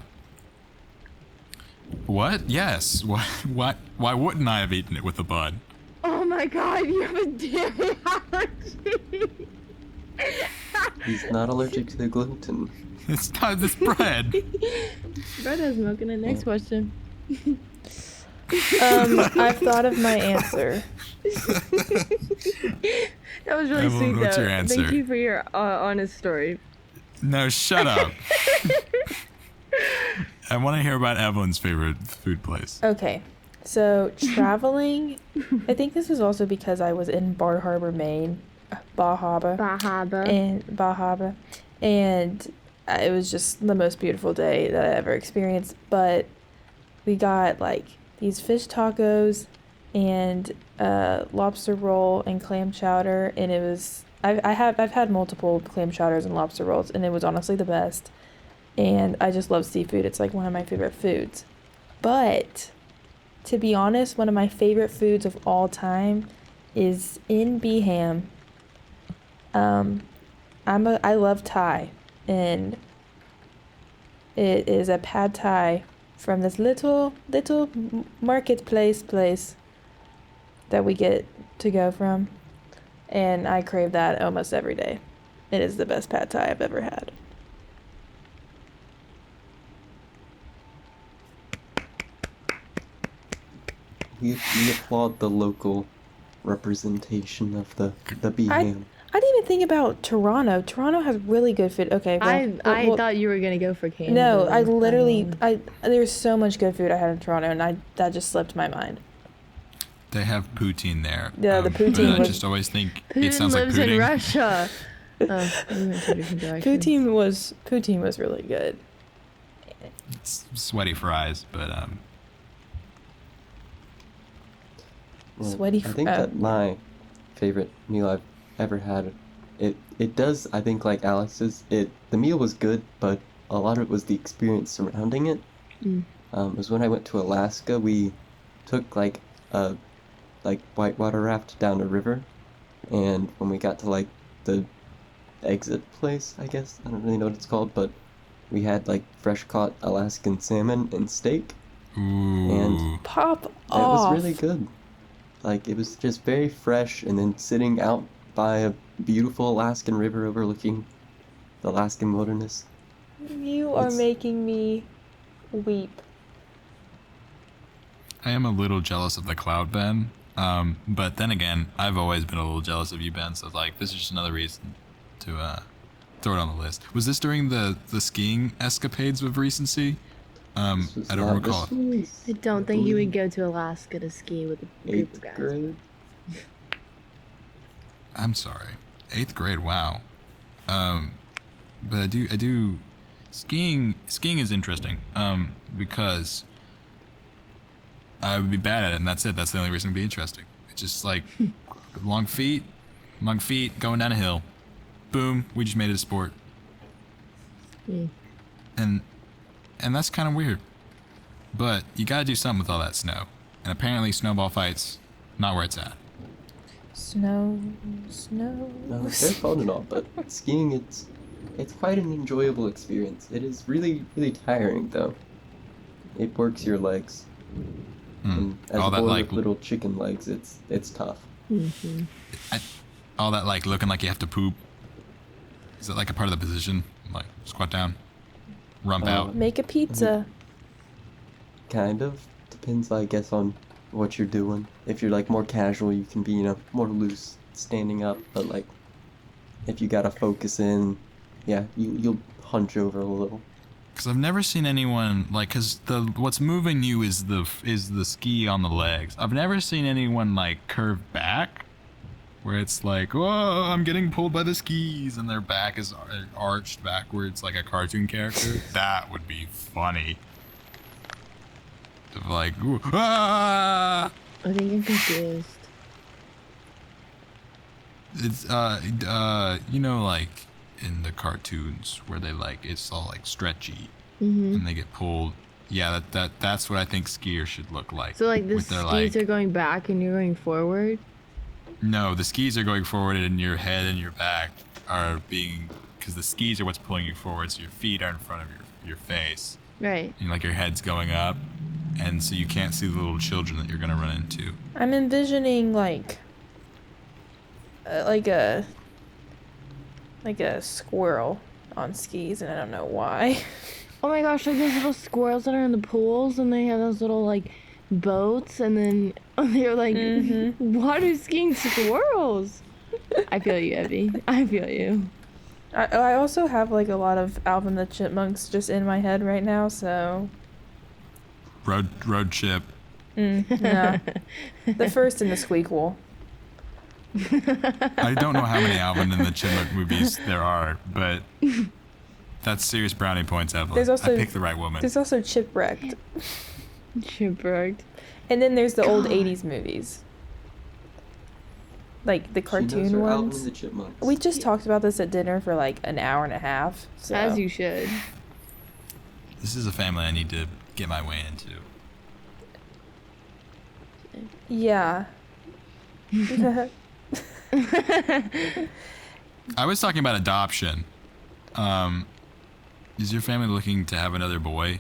what? Yes. Why wouldn't I have eaten it with a bun? Oh my god, you have a dairy allergy! He's not allergic to gluten. It's not this bread. Bread has milk in it. Next question. I've thought of my answer. That was really Evelyn, sweet, what's though. your answer? Thank you for your honest story. No, shut up. I want to hear about Evelyn's favorite food place. Okay, so traveling, I think this was also because I was in Bar Harbor, Maine, Bahaba, and it was just the most beautiful day that I ever experienced. But we got like these fish tacos and lobster roll and clam chowder, and it was I've had multiple clam chowders and lobster rolls, and it was honestly the best. And I just love seafood. It's like one of my favorite foods. But to be honest, one of my favorite foods of all time is in Beham. I love Thai, and it is a pad Thai from this little marketplace place that we get to go from, and I crave that almost every day. It is the best pad Thai I've ever had. We applaud the local representation of the Beham. I didn't even think about Toronto. Toronto has really good food. Okay, I thought you were gonna go for Canada. No, I literally, there's so much good food I had in Toronto, and that just slipped my mind. They have poutine there. Yeah, the poutine I was- just always think Putin it sounds like lives pudding. in Russia. Oh, we went two different directions. Poutine was really good. It's sweaty fries, but Well, Sweaty I think fr- that my favorite meal I've ever had, it does, I think, like Alex's, the meal was good, but a lot of it was the experience surrounding it. It was when I went to Alaska. We took like a whitewater raft down a river, and when we got to like the exit place, I guess, I don't really know what it's called, but we had like fresh caught Alaskan salmon and steak. ooh. Pop It off. was really good. Like, it was just very fresh, and then sitting out by a beautiful Alaskan river overlooking the Alaskan wilderness. You are It's- making me weep. I am a little jealous of the cloud, Ben. But then again, I've always been a little jealous of you, Ben. So like, this is just another reason to throw it on the list. Was this during the skiing escapades of recency? This was I don't not- recall. this was, I don't think you would believe, go to Alaska to ski with a group of 8th guys. grade. I'm sorry, 8th grade. Wow. But I do. Skiing is interesting. Because I would be bad at it, and that's it. That's the only reason it'd be interesting. It's just like long feet, going down a hill. Boom, we just made it a sport. And that's kind of weird. But you gotta do something with all that snow. And apparently snowball fights, not where it's at. Snow. No, they're fun and all, but skiing, it's quite an enjoyable experience. It is really, really tiring, though. It works your legs. And as All a that, boy like- with little chicken legs, it's tough. All that like looking like you have to poop. Is that like a part of the position? Like squat down, rump out. Make a pizza. Kind of. Depends, I guess, on what you're doing. If you're, like, more casual, you can be, more loose standing up. But, like, if you gotta focus in, yeah, you'll hunch over a little. Because I've never seen anyone like, cause what's moving you is the ski on the legs. I've never seen anyone like curve back, where it's like, whoa, I'm getting pulled by the skis, and their back is arched backwards like a cartoon character. That would be funny. Of like, ooh, ah! I think I'm confused. It's like in the cartoons where they like it's all like stretchy and they get pulled. Yeah, that's what I think skiers should look like. So like the with their, skis are going back and you're going forward? No, the skis are going forward and your head and your back are being, because the skis are what's pulling you forward, so your feet are in front of your face. Right. And like your head's going up, and so you can't see the little children that you're gonna run into. I'm envisioning like a squirrel on skis, and I don't know why. Oh my gosh, like those little squirrels that are in the pools and they have those little like boats and then they're like water skiing squirrels. I feel you, Evie. I feel you. I also have like a lot of Alvin the Chipmunks just in my head right now, so Road chip. no. The first in the Squeakquel. I don't know how many Alvin and the Chipmunk movies there are, but that's serious brownie points, Evelyn. There's also- I picked the right woman. There's also Chipwrecked. Shipwrecked. And then there's the old 80s movies. Like the She knows cartoon her Alvin ones. and the Chipmunks. We just talked about this at dinner for like an hour and a half. So. As you should. This is a family I need to get my way into. Yeah. I was talking about adoption. Is your family looking to have another boy?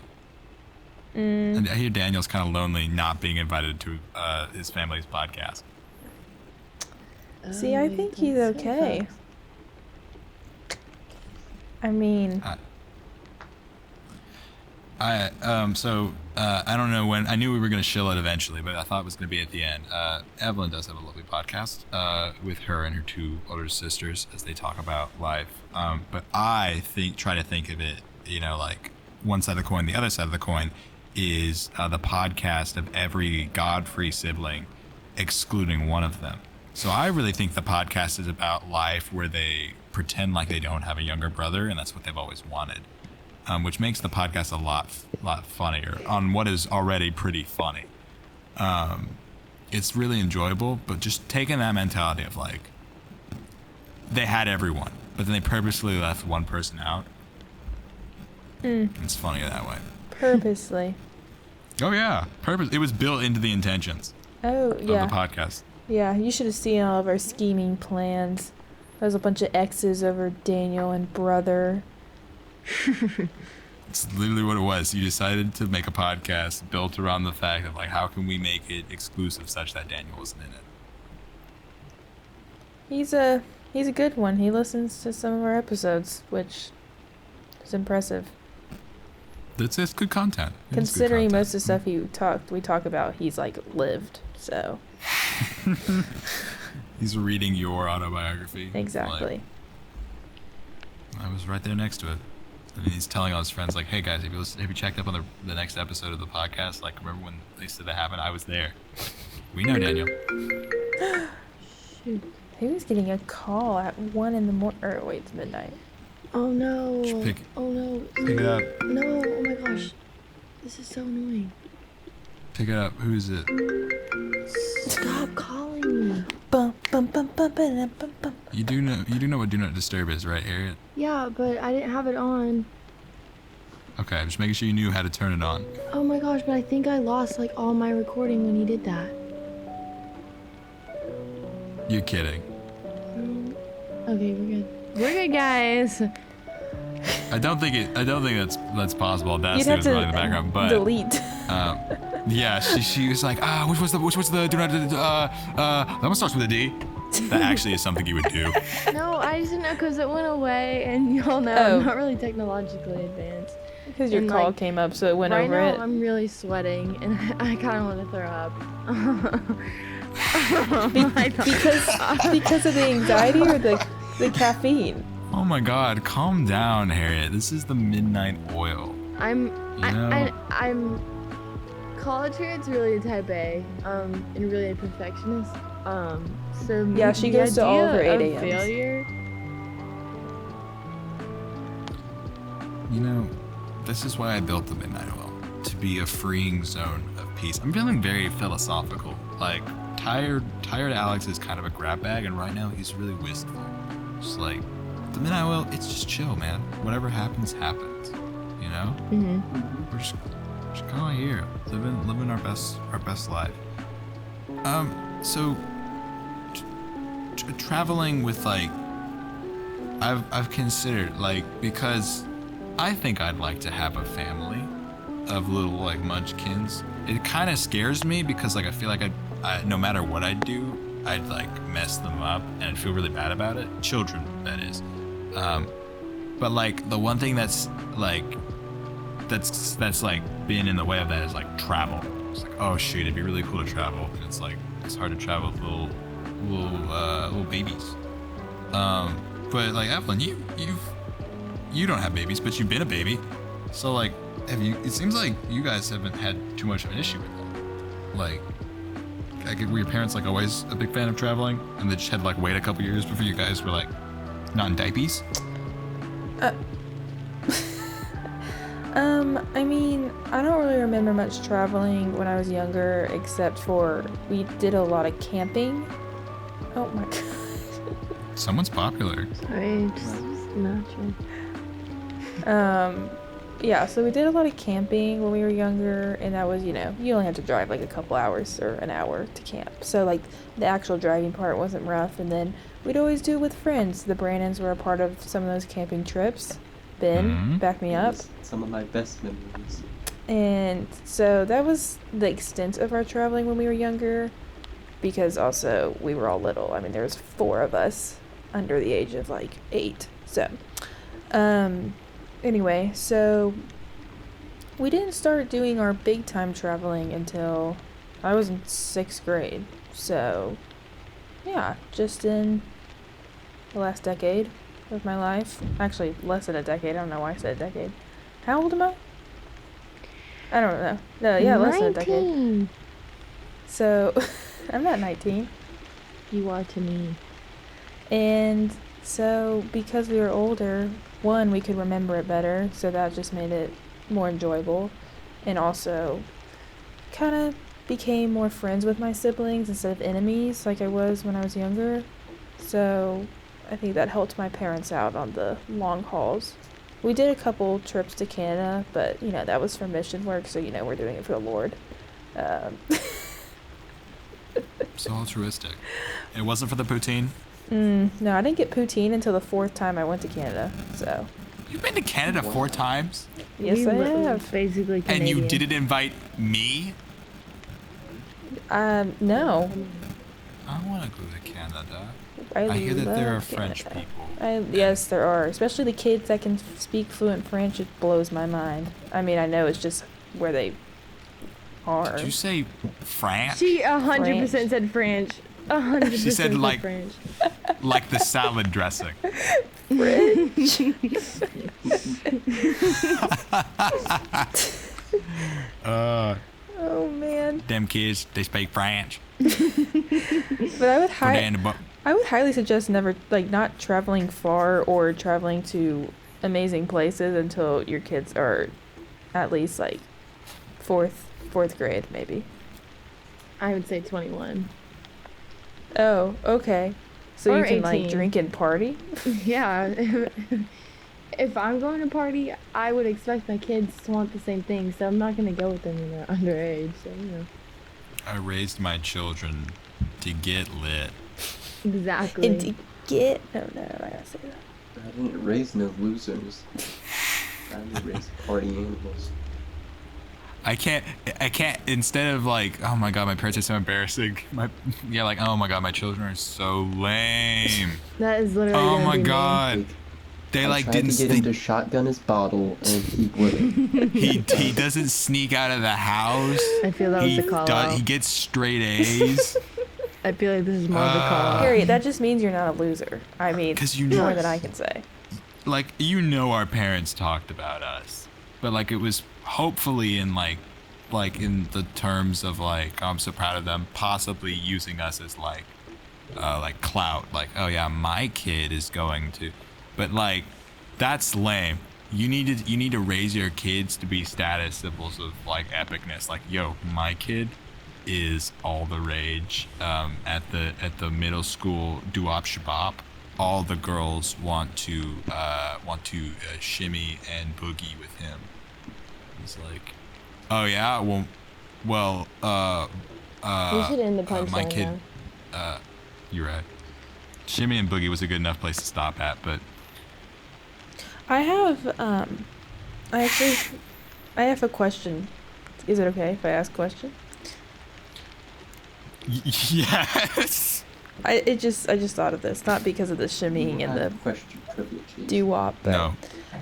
And I hear Daniel's kind of lonely not being invited to his family's podcast. See, I think he's okay. I mean, I don't know when. I knew we were going to shill it eventually, but I thought it was going to be at the end. Evelyn does have a lovely podcast with her and her two older sisters as they talk about life. But I try to think of it, like one side of the coin. The other side of the coin is the podcast of every God-free sibling, excluding one of them. So I really think the podcast is about life where they pretend like they don't have a younger brother, and that's what they've always wanted. Which makes the podcast a lot funnier on what is already pretty funny. It's really enjoyable, but just taking that mentality of like, they had everyone, but then they purposely left one person out. It's funnier that way. Purposely. Oh yeah, It was built into the intentions Oh, yeah. of the podcast. Yeah, you should have seen all of our scheming plans. There's a bunch of X's over Daniel and brother. It's literally what it was. You decided to make a podcast built around the fact of like, how can we make it exclusive such that Daniel wasn't in it? He's a good one. He listens to some of our episodes, which is impressive. It's good content. It is good Considering content. most of the stuff we talk about, he's like lived. So He's reading your autobiography. exactly. Like, I was right there next to it. And he's telling all his friends, like, hey guys, have you checked up on the next episode of the podcast? Like, remember when they said that happened? I was there. We know, Daniel. Shoot. He was getting a call at 1 in the morning. Or wait, it's midnight. Oh no. Just pick no. it up. No, oh my gosh. This is so annoying. Pick it up. Who is it? Stop calling me. Bum, bum, bum, bum, bum, bum, bum. You do know what Do Not Disturb is, right, Harriet? Yeah, but I didn't have it on. Okay, just making sure you knew how to turn it on. Oh my gosh, but I think I lost like all my recording when he did that. You're kidding. Okay, we're good. We're good, guys. I don't think that's possible. You'd Audacity have was to running in the background, but delete. yeah, she was like, which was the Do Not that one starts with a D. That actually is something you would do. No, I just didn't know because it went away, and y'all know Oh. I'm not really technologically advanced. Because your And, call like, came up, so it went right over now, it. I'm really sweating, and I kind of want to throw up. Because of the anxiety or the caffeine? Oh my God, calm down, Harriet. This is the midnight oil. I'm know? I'm college Harriet's really a type A, and really a perfectionist. So Yeah, she the goes to all of her idea 8 of a.m.s. failure. This is why I built the midnight oil, to be a freeing zone of peace. I'm feeling very philosophical. Like, tired Alex is kind of a grab bag, and right now he's really wistful. Just like, the midnight oil, it's just chill, man. Whatever happens, happens. You know? Mm-hmm. We're just kind of here, living our best life. So traveling with like, I've considered like, because I think I'd like to have a family of little like munchkins. It kind of scares me because like I feel like I no matter what I do, I'd like mess them up and I'd feel really bad about it. Children, that is. But like the one thing that's like been in the way of that is like travel. It's like, oh shoot, it'd be really cool to travel. And it's like it's hard to travel with little babies. But like Evelyn, you don't have babies, but you've been a baby. So like, it seems like you guys haven't had too much of an issue with that. Like, were your parents like always a big fan of traveling, and they just had to like wait a couple years before you guys were like not in diapers? I mean, I don't really remember much traveling when I was younger, except for we did a lot of camping. Oh my god. Someone's popular. Sorry, just natural. Yeah, so we did a lot of camping when we were younger, and that was, you only had to drive like a couple hours or an hour to camp. So like the actual driving part wasn't rough, and then we'd always do it with friends. The Brandons were a part of some of those camping trips. Ben, back me up. Some of my best memories. And so that was the extent of our traveling when we were younger, because also we were all little. I mean, there was 4 of us under the age of like 8. So, anyway, so we didn't start doing our big time traveling until I was in 6th grade. So, yeah, just in the last decade of my life. Actually, less than a decade. I don't know why I said a decade. How old am I? I don't know. No, yeah, less than a decade. 19. So, I'm not 19. You are to me. And so, because we were older, one, we could remember it better, so that just made it more enjoyable. And also, kind of became more friends with my siblings instead of enemies like I was when I was younger. So, I think that helped my parents out on the long hauls. We did a couple trips to Canada, but, that was for mission work, so, we're doing it for the Lord. So altruistic. It wasn't for the poutine? No, I didn't get poutine until the 4th time I went to Canada, so. You've been to Canada 4 times? Yes, I have. Basically Canadian. And you didn't invite me? No. I want to go to Canada. I hear that there are love French Canada. people. Yes, there are. Especially the kids that can speak fluent French. It blows my mind. I mean, I know it's just where they are. Did you say France? She 100% said French. 100% She said, like- French. Like the salad dressing. French. Oh man. Them kids, they speak French. But I would highly suggest not traveling far or traveling to amazing places until your kids are at least like fourth grade maybe. I would say 21. Oh, okay. So Or you can 18. drink and party? Yeah. If I'm going to party, I would expect my kids to want the same thing, so I'm not going to go with them when they're underage, so, I raised my children to get lit. Exactly. And to get... No, I'm not gonna say that. I didn't raise no losers. I raised party animals. I can't, instead of like, oh my god, my parents are so embarrassing. Oh my god, my children are so lame. That is literally Oh gonna my be me. god. They I tried to get him to shotgun his bottle, and he wouldn't. he doesn't sneak out of the house. I feel that was a call out. He gets straight A's. I feel like this is more of a call out. Harriet, that just means you're not a loser. I mean, 'Cause you know- more than I can say. Like, our parents talked about us, but like it was hopefully in like in the terms of like, I'm so proud of them, possibly using us as like clout, like, oh yeah, my kid is going to, but like that's lame. You need to raise your kids to be status symbols of like epicness. Like, yo, my kid is all the rage. At the middle school doo-wop shabop, all the girls want to shimmy and boogie with him. It's like, oh yeah, You should end the punchline my kid, now. you're right. Shimmy and boogie was a good enough place to stop at, but I have a question. Is it okay if I ask a question? yes. I just thought of this, not because of the shimmying and the question privileges. doo-wop, but... No.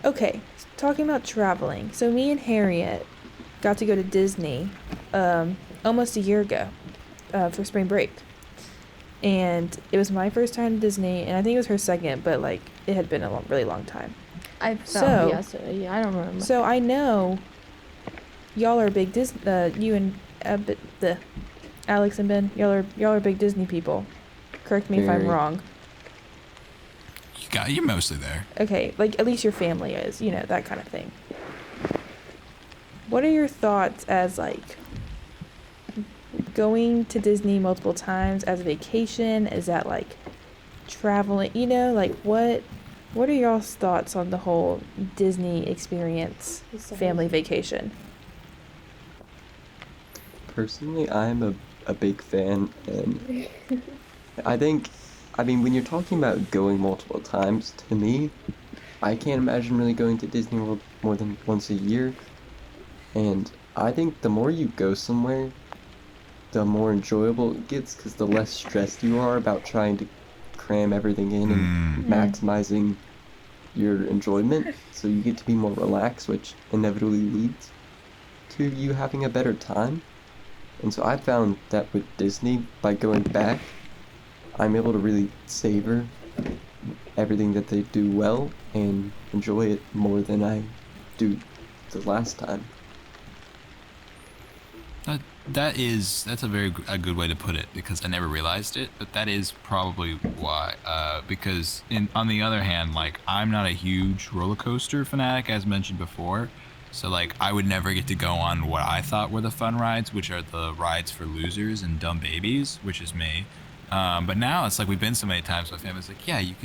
Okay, talking about traveling. So me and Harriet got to go to Disney almost a year ago for spring break. And it was my first time to Disney, and I think it was her second, but like it had been a really long time. I So- felt yesterday. Yeah, I don't remember. So I know y'all are big Disney. You and the Alex and Ben, y'all are big Disney people. Correct me if I'm Very. wrong. You're mostly there. Okay, like at least your family is, that kind of thing. What are your thoughts as like going to Disney multiple times as a vacation? Is that like traveling? Like what are y'all's thoughts on the whole Disney experience, family vacation? Personally, I'm a big fan, and when you're talking about going multiple times, to me, I can't imagine really going to Disney World more than once a year. And I think the more you go somewhere, the more enjoyable it gets, because the less stressed you are about trying to cram everything in and maximizing your enjoyment. So you get to be more relaxed, which inevitably leads to you having a better time. And so I found that with Disney, by going back, I'm able to really savor everything that they do well and enjoy it more than I do the last time. That's a good way to put it, because I never realized it, but that is probably why. Because on the other hand, like, I'm not a huge roller coaster fanatic, as mentioned before. So like, I would never get to go on what I thought were the fun rides, which are the rides for losers and dumb babies, which is me. But now it's like, we've been so many times, my family's like, yeah, you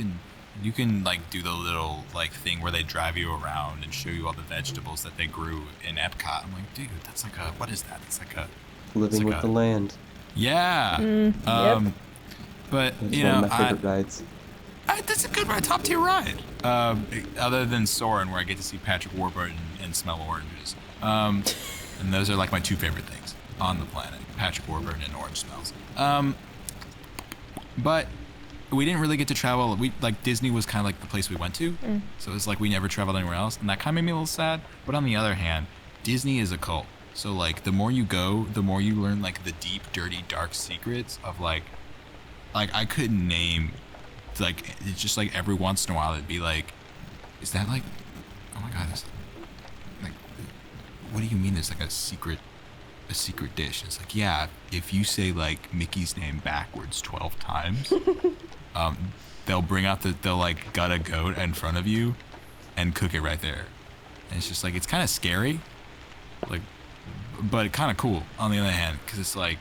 can like do the little like thing where they drive you around and show you all the vegetables that they grew in Epcot. I'm like, dude, that's like what is that? It's like Living with the land. Yeah. Yep. But It's you one know, of my favorite rides. that's a good ride, top tier ride. Other than Soarin', where I get to see Patrick Warburton and smell oranges. And those are like my two favorite things on the planet: Patrick Warburton and orange smells. But we didn't really get to travel. Disney was kind of like the place we went to, so it's like we never traveled anywhere else, and that kind of made me a little sad. But on the other hand, Disney is a cult. So like, the more you go, the more you learn like the deep, dirty, dark secrets of like I couldn't name, like, it's just like every once in a while it'd be like, is that like, oh my god, this, like, what do you mean there's like a secret dish? It's like, yeah, if you say like Mickey's name backwards 12 times, they'll like gut a goat in front of you and cook it right there. And it's just like, it's kind of scary, like, but kind of cool on the other hand, because it's like,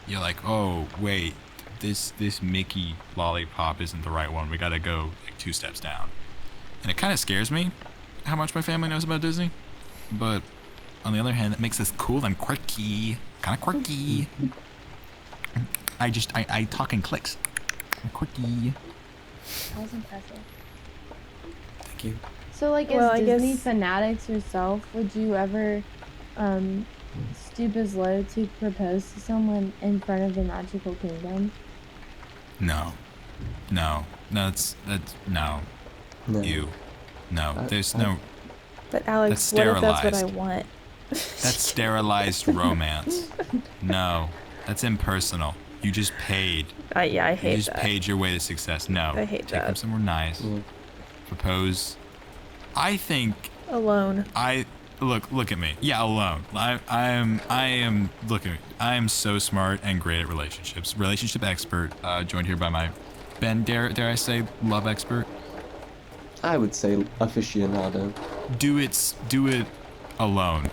you're like, oh wait, this Mickey lollipop isn't the right one. We gotta go like 2 steps down. And it kind of scares me how much my family knows about Disney, but on the other hand, it makes us cool and quirky, kind of quirky. I talk in clicks. I'm quirky. That was impressive. Thank you. So, like, Well, as I Disney guess- fanatics yourself, would you ever stoop as low to propose to someone in front of the magical kingdom? No, that's no. No. You, no. I- There's I- no. But Alex, That's what if that's what I sterilized. want? That's sterilized romance. No, that's impersonal. You just paid. Yeah, I You hate just that. paid your way to success. No, I hate take them that. somewhere nice. Yeah. Propose. I think Alone. look at me. Yeah, alone. I am look at me. I am so smart and great at relationships. Relationship expert. Joined here by my Ben. Dare I say love expert? I would say aficionado. Do it alone.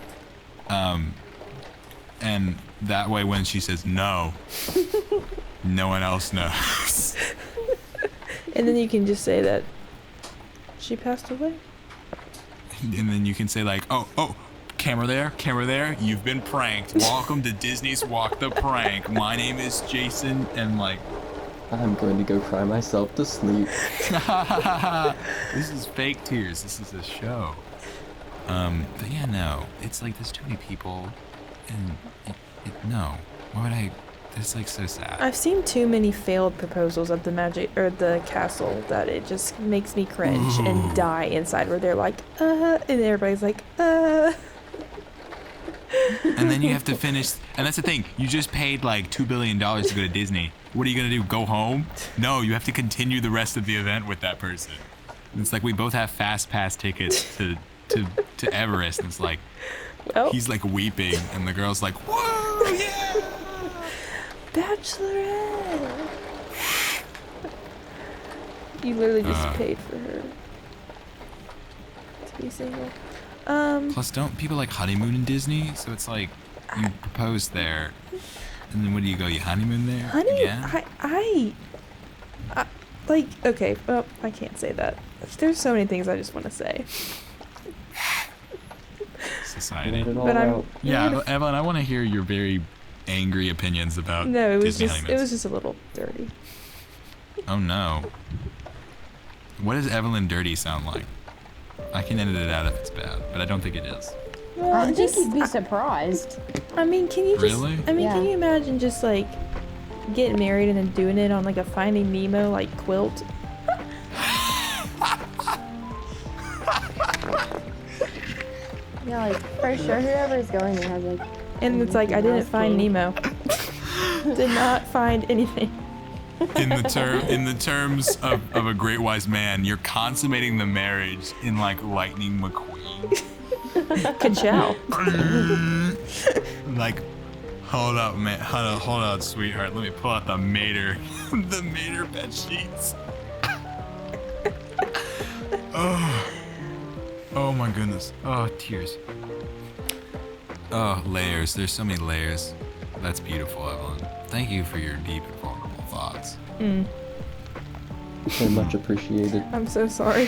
And that way when she says no, no one else knows. And then you can just say that she passed away. And then you can say like, oh, camera there, you've been pranked. Welcome to Disney's Walk the Prank. My name is Jason, and like, I'm going to go cry myself to sleep. this is fake tears. This is a show. But yeah, no, it's like there's too many people, and no. Why would I? It's like so sad. I've seen too many failed proposals at the magic or the castle that it just makes me cringe and die inside. Where they're like, and everybody's like, And then you have to finish, and that's the thing. You just paid like $2 billion to go to Disney. What are you gonna do? Go home? No, you have to continue the rest of the event with that person. And it's like we both have fast pass tickets to Everest, and it's like well, he's like weeping, and the girl's like, whoa, yeah. Bachelorette. You literally just paid for her to be single. Plus, don't people like honeymoon in Disney? So it's like you propose there, and then where do you go? You honeymoon there Honey, again? I like, okay, well, I can't say that. There's so many things I just want to say. Society. Let it all But I'm- out. Yeah, Evelyn, I want to hear your very angry opinions about No, it was Disney just, honeymoons. it was just a little dirty. Oh no. What does Evelyn Dirty sound like? I can edit it out if it's bad, but I don't think it is. Well, I think you'd be surprised. I mean, can you just, Really? I mean, Yeah. can you imagine just like getting married and then doing it on like a Finding Nemo like quilt? Yeah, like for sure, whoever's going there has like. And it's like I didn't find Nemo. Did not find anything. In the terms of a great wise man, you're consummating the marriage in like Lightning McQueen. Ka-chow. Like, hold up, man. Hold up, sweetheart. Let me pull out the mater bed sheets. Oh my goodness. Oh, tears. Oh, layers. There's so many layers. That's beautiful, Evelyn. Thank you for your deep and vulnerable thoughts. Very much appreciated. I'm so sorry.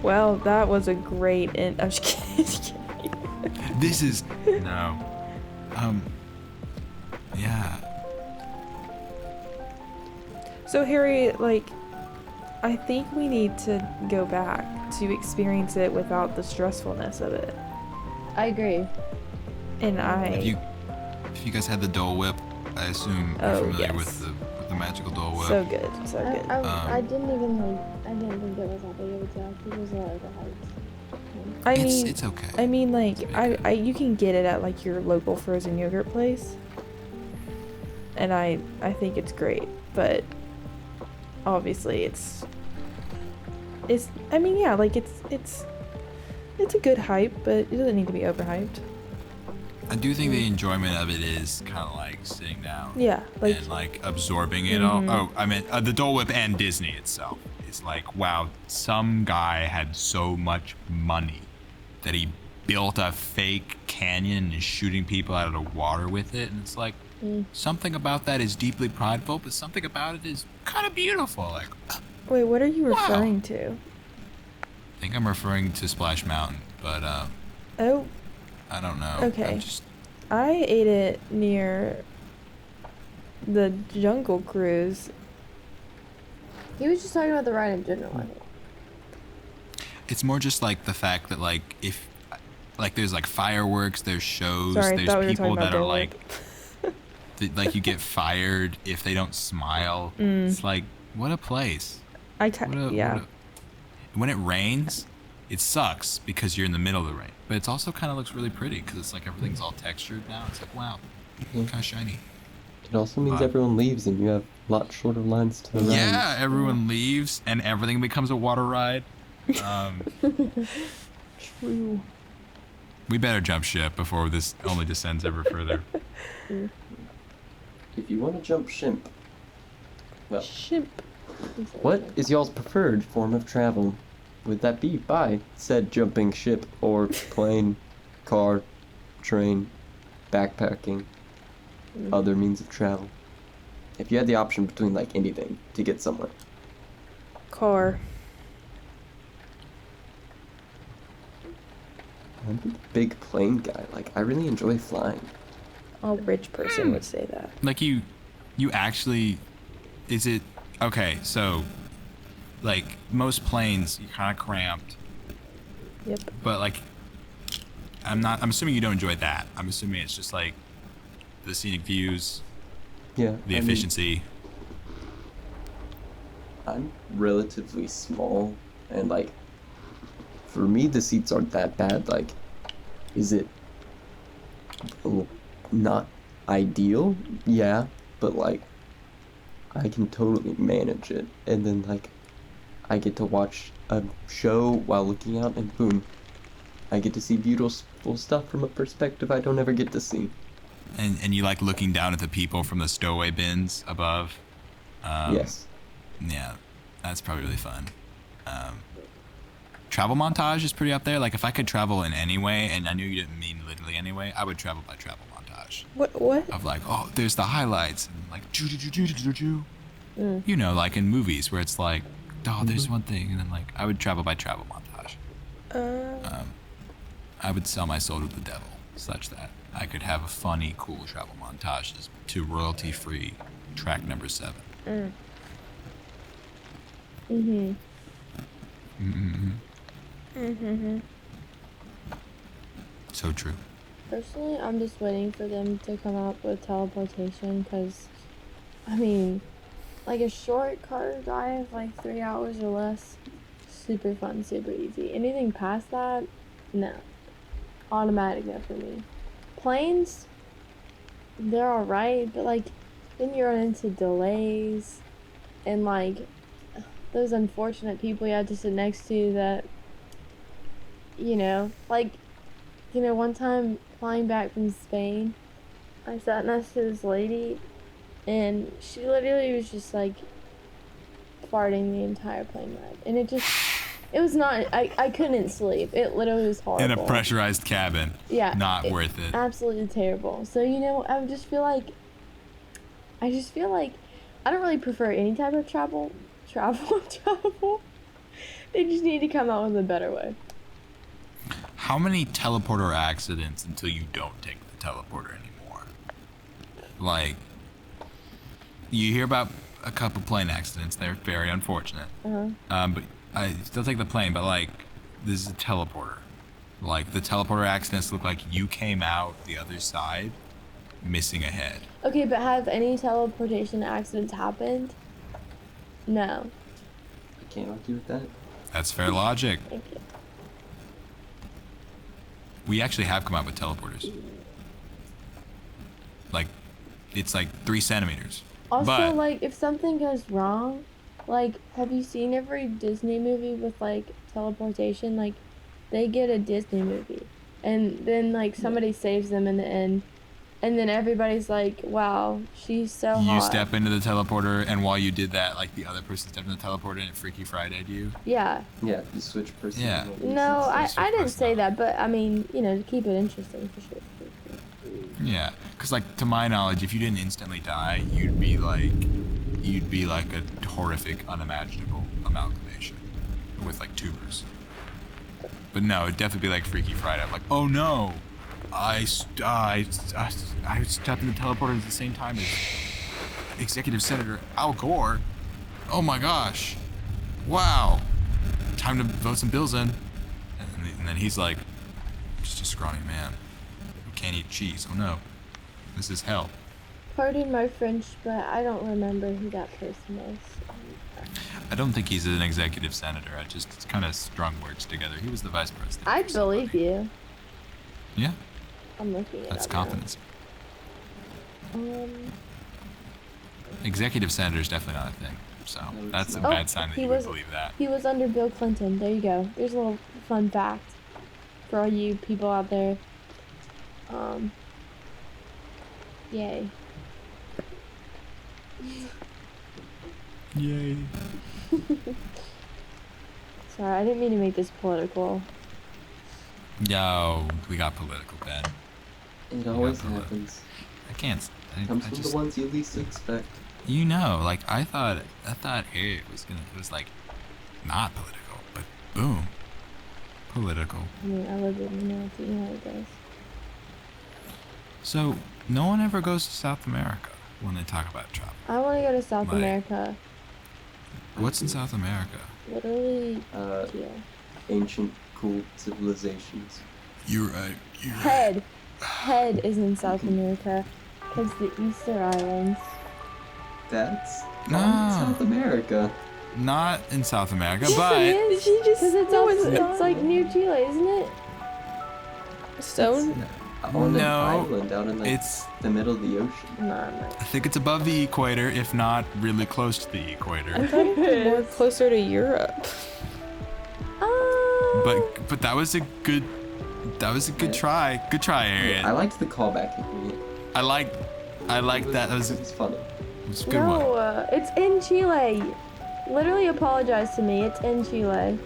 Well, that was a great I'm just kidding. This is no. Yeah. So Harry, like, I think we need to go back to experience it without the stressfulness of it. I agree. And If you guys had the Dole Whip, I assume you're familiar yes. with the magical Dole Whip. So good, so good. I didn't even like. I didn't think it was that big of a deal. It was like a height. I mean, it's okay. I mean, like, It's okay. you can get it at like your local frozen yogurt place, and I think it's great. But obviously, it's. I mean, yeah, like it's a good hype, but it doesn't need to be overhyped. I do think the enjoyment of it is kind of like sitting down. Yeah, like and like absorbing it all. Oh, I mean the Dole Whip and Disney itself is like, wow, some guy had so much money that he built a fake canyon and is shooting people out of the water with it, and it's like something about that is deeply prideful, but something about it is kind of beautiful. Like, wait, what are you Wow. referring to? I think I'm referring to Splash Mountain, but Oh, I don't know. okay. I'm just, I ate it near the Jungle Cruise. He was just talking about the ride in general. I think. it's more just like the fact that like if like there's like fireworks, there's shows, Sorry, I there's thought we were people talking about that are Dole like Whip. like you get fired if they don't smile. It's like, what a place. Yeah. When it rains, it sucks because you're in the middle of the rain. But it also kind of looks really pretty because it's like everything's all textured now. It's like, wow, kind of shiny. It also means But- everyone leaves and you have a lot shorter lines to run. Yeah, everyone leaves and everything becomes a water ride. True. We better jump ship before this only descends ever further. If you want to jump ship, well, Shimp. what is y'all's preferred form of travel? Would that be by said jumping ship or plane, car, train, backpacking, other means of travel? If you had the option between like anything to get somewhere. Car. I'm a big plane guy. Like, I really enjoy flying. A rich person would say that. Like you actually, is it, okay, so like most planes, you're kind of cramped, Yep. but like, I'm assuming you don't enjoy that. I'm assuming it's just like the scenic views, Yeah. the I mean, efficiency. I'm relatively small, and like, for me, the seats aren't that bad. Like, is it not ideal? Yeah, but like, I can totally manage it. And then like, I get to watch a show while looking out, and boom, I get to see beautiful stuff from a perspective I don't ever get to see. And you like looking down at the people from the stowaway bins above. Yes. Yeah, that's probably really fun. Travel montage is pretty up there. Like if I could travel in any way, and I knew you didn't mean literally anyway, I would travel by travel montage. What? Of like, oh, there's the highlights, and like, you know, like in movies where it's like, oh, there's one thing, and then like, I would travel by travel montage. I would sell my soul to the devil, such that I could have a funny, cool travel montage to royalty-free track number 7. So true. Personally, I'm just waiting for them to come up with teleportation because, I mean, like a short car drive, like 3 hours or less, super fun, super easy. Anything past that, no. Automatic no for me. Planes, they're alright, but like then you run into delays and like those unfortunate people you have to sit next to that, like, one time flying back from Spain, I sat next to this lady and she literally was just like farting the entire plane ride. And it was not, I couldn't sleep. It literally was horrible. In a pressurized cabin. Yeah. Not worth it. Absolutely terrible. So, I just feel like I don't really prefer any type of travel. They just need to come out with a better way. How many teleporter accidents until you don't take the teleporter anymore? Like, you hear about a couple plane accidents. They're very unfortunate. But I still take the plane, but like, this is a teleporter. Like, the teleporter accidents look like you came out the other side missing a head. Okay, but have any teleportation accidents happened? No. I can't argue with that. That's fair logic. Thank you. We actually have come out with teleporters. Like, it's like 3 centimeters. Also, but, like, if something goes wrong, like, have you seen every Disney movie with, like, teleportation? Like, they get a Disney movie. And then, like, somebody saves them in the end. And then everybody's like, wow, she's so hot. You step into the teleporter, and while you did that, like, the other person stepped in the teleporter and it Freaky Friday'd you. Yeah. Yeah, you switch personalities. Yeah. No, I didn't personality. say that, but, I mean, to keep it interesting, for sure. Yeah, because, like, to my knowledge, if you didn't instantly die, you'd be like a horrific, unimaginable amalgamation with, like, tumors. But no, it'd definitely be like Freaky Friday. I'm like, oh no, I stepped in the teleporter at the same time as Executive Senator Al Gore. Oh my gosh, wow, time to vote some bills in. And then he's like, just a scrawny man who can't eat cheese. Oh no, this is hell. Pardon my French, but I don't remember who that person is. I don't think he's an executive senator. I just kind of strung words together. He was the vice president. I or somebody. believe you. Yeah, I'm looking at that's it now. confidence. Um, Executive senator is definitely not a thing. So that's a Oh, bad sign that he you was- would believe that. he was under Bill Clinton. There you go. There's a little fun fact for all you people out there. Yay. Yay. Sorry, I didn't mean to make this political. Yo, we got political, Ben. It always political. happens. I can't. Comes I from just, the ones you least expect. you know, like I thought Harriet was like not political, but boom, political. I mean, I live in the North, you know how it goes. So no one ever goes to South America when they talk about travel. I want to go to South Like- America. What's in South America? Literally, Uh, yeah. Ancient, cool civilizations. You're right. You're right. Head is in South America, because the Easter Islands. That's No. not South America. Not in South America, Yes, but it is. She just- Because it's, no, also, it's not. it's like near Chile, isn't it? Stone? On an No, island out in like it's. the middle of the ocean. No, I'm not. I think it's above the equator, if not really close to the equator. I thought it was more closer to Europe. But that was a good try. Good try, Harriet. I liked the callback ingredient. I like that. That was It was funny. a good No, one. it's in Chile. Literally apologize to me. It's in Chile.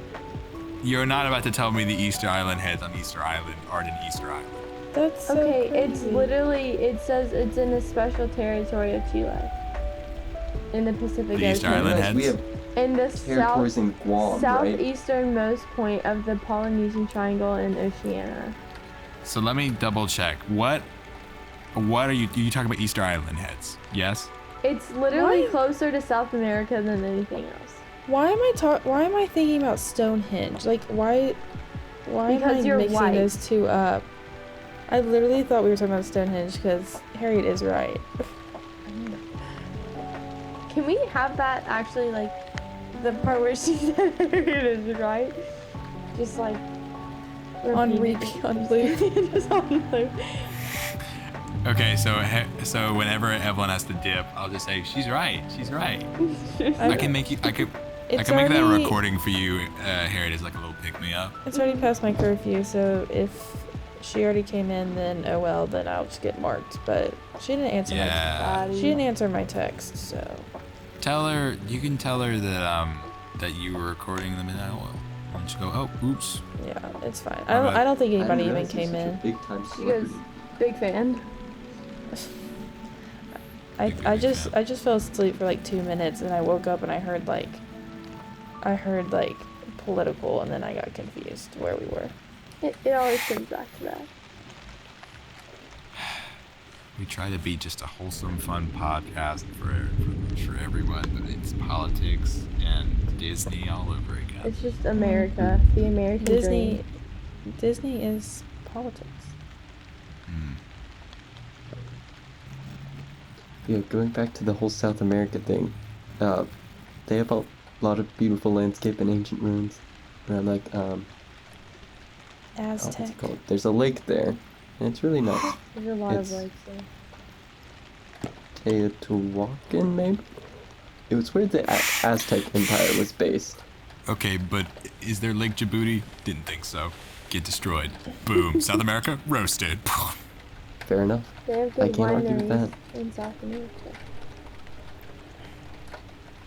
You're not about to tell me the Easter Island heads on Easter Island aren't in Easter Island. That's so Okay, it's crazy. literally, it says it's in a special territory of Chile. In the Pacific The Easter Ocean. Island Guys, we heads? have In the territories in Guam, right? southeasternmost point of the Polynesian Triangle in Oceania. So let me double check. What are you talking about Easter Island heads? Yes? It's literally Why? closer to South America than anything else. Why am I thinking about Stonehenge? Like why am Because I you're mixing white. those two up? I literally thought we were talking about Stonehenge because Harriet is right. Can we have that actually, like, the part where she said it is right? Just like On repeat repeat, it. on loop. Just on loop. Okay, so whenever Evelyn has to dip, I'll just say she's right. She's right. I can make you. I can It's make that a already- recording for you, Harriet, as like a little pick me up. It's already past my curfew, so if she already came in, then oh well, then I'll just get marked. But she didn't answer Yeah. she didn't answer my text, so. Tell her. You can tell her that that you were recording the Midnight Oil. And she'll go, oh, oops. Yeah, it's fine. Alright. I don't think I anybody didn't even realize he was came such a in. big-time She goes, celebrity. big fan. I just fell asleep for like 2 minutes, and I woke up and I heard like political, and then I got confused where we were. It always comes back to that. We try to be just a wholesome, fun podcast for everyone, but it's politics and Disney all over again. It's just America, the American dream. Disney is politics. Yeah, going back to the whole South America thing, they have a lot of beautiful landscape and ancient ruins. Around like, what's Aztec. it called? There's a lake there, and it's really nice. There's a lot It's- of lakes there. Teotihuacan, maybe? It was where the Aztec Empire was based. Okay, but is there Lake Djibouti? Didn't think so. Get destroyed. Boom. South America roasted. Fair enough. They have I good can't argue with wineries that. in South America.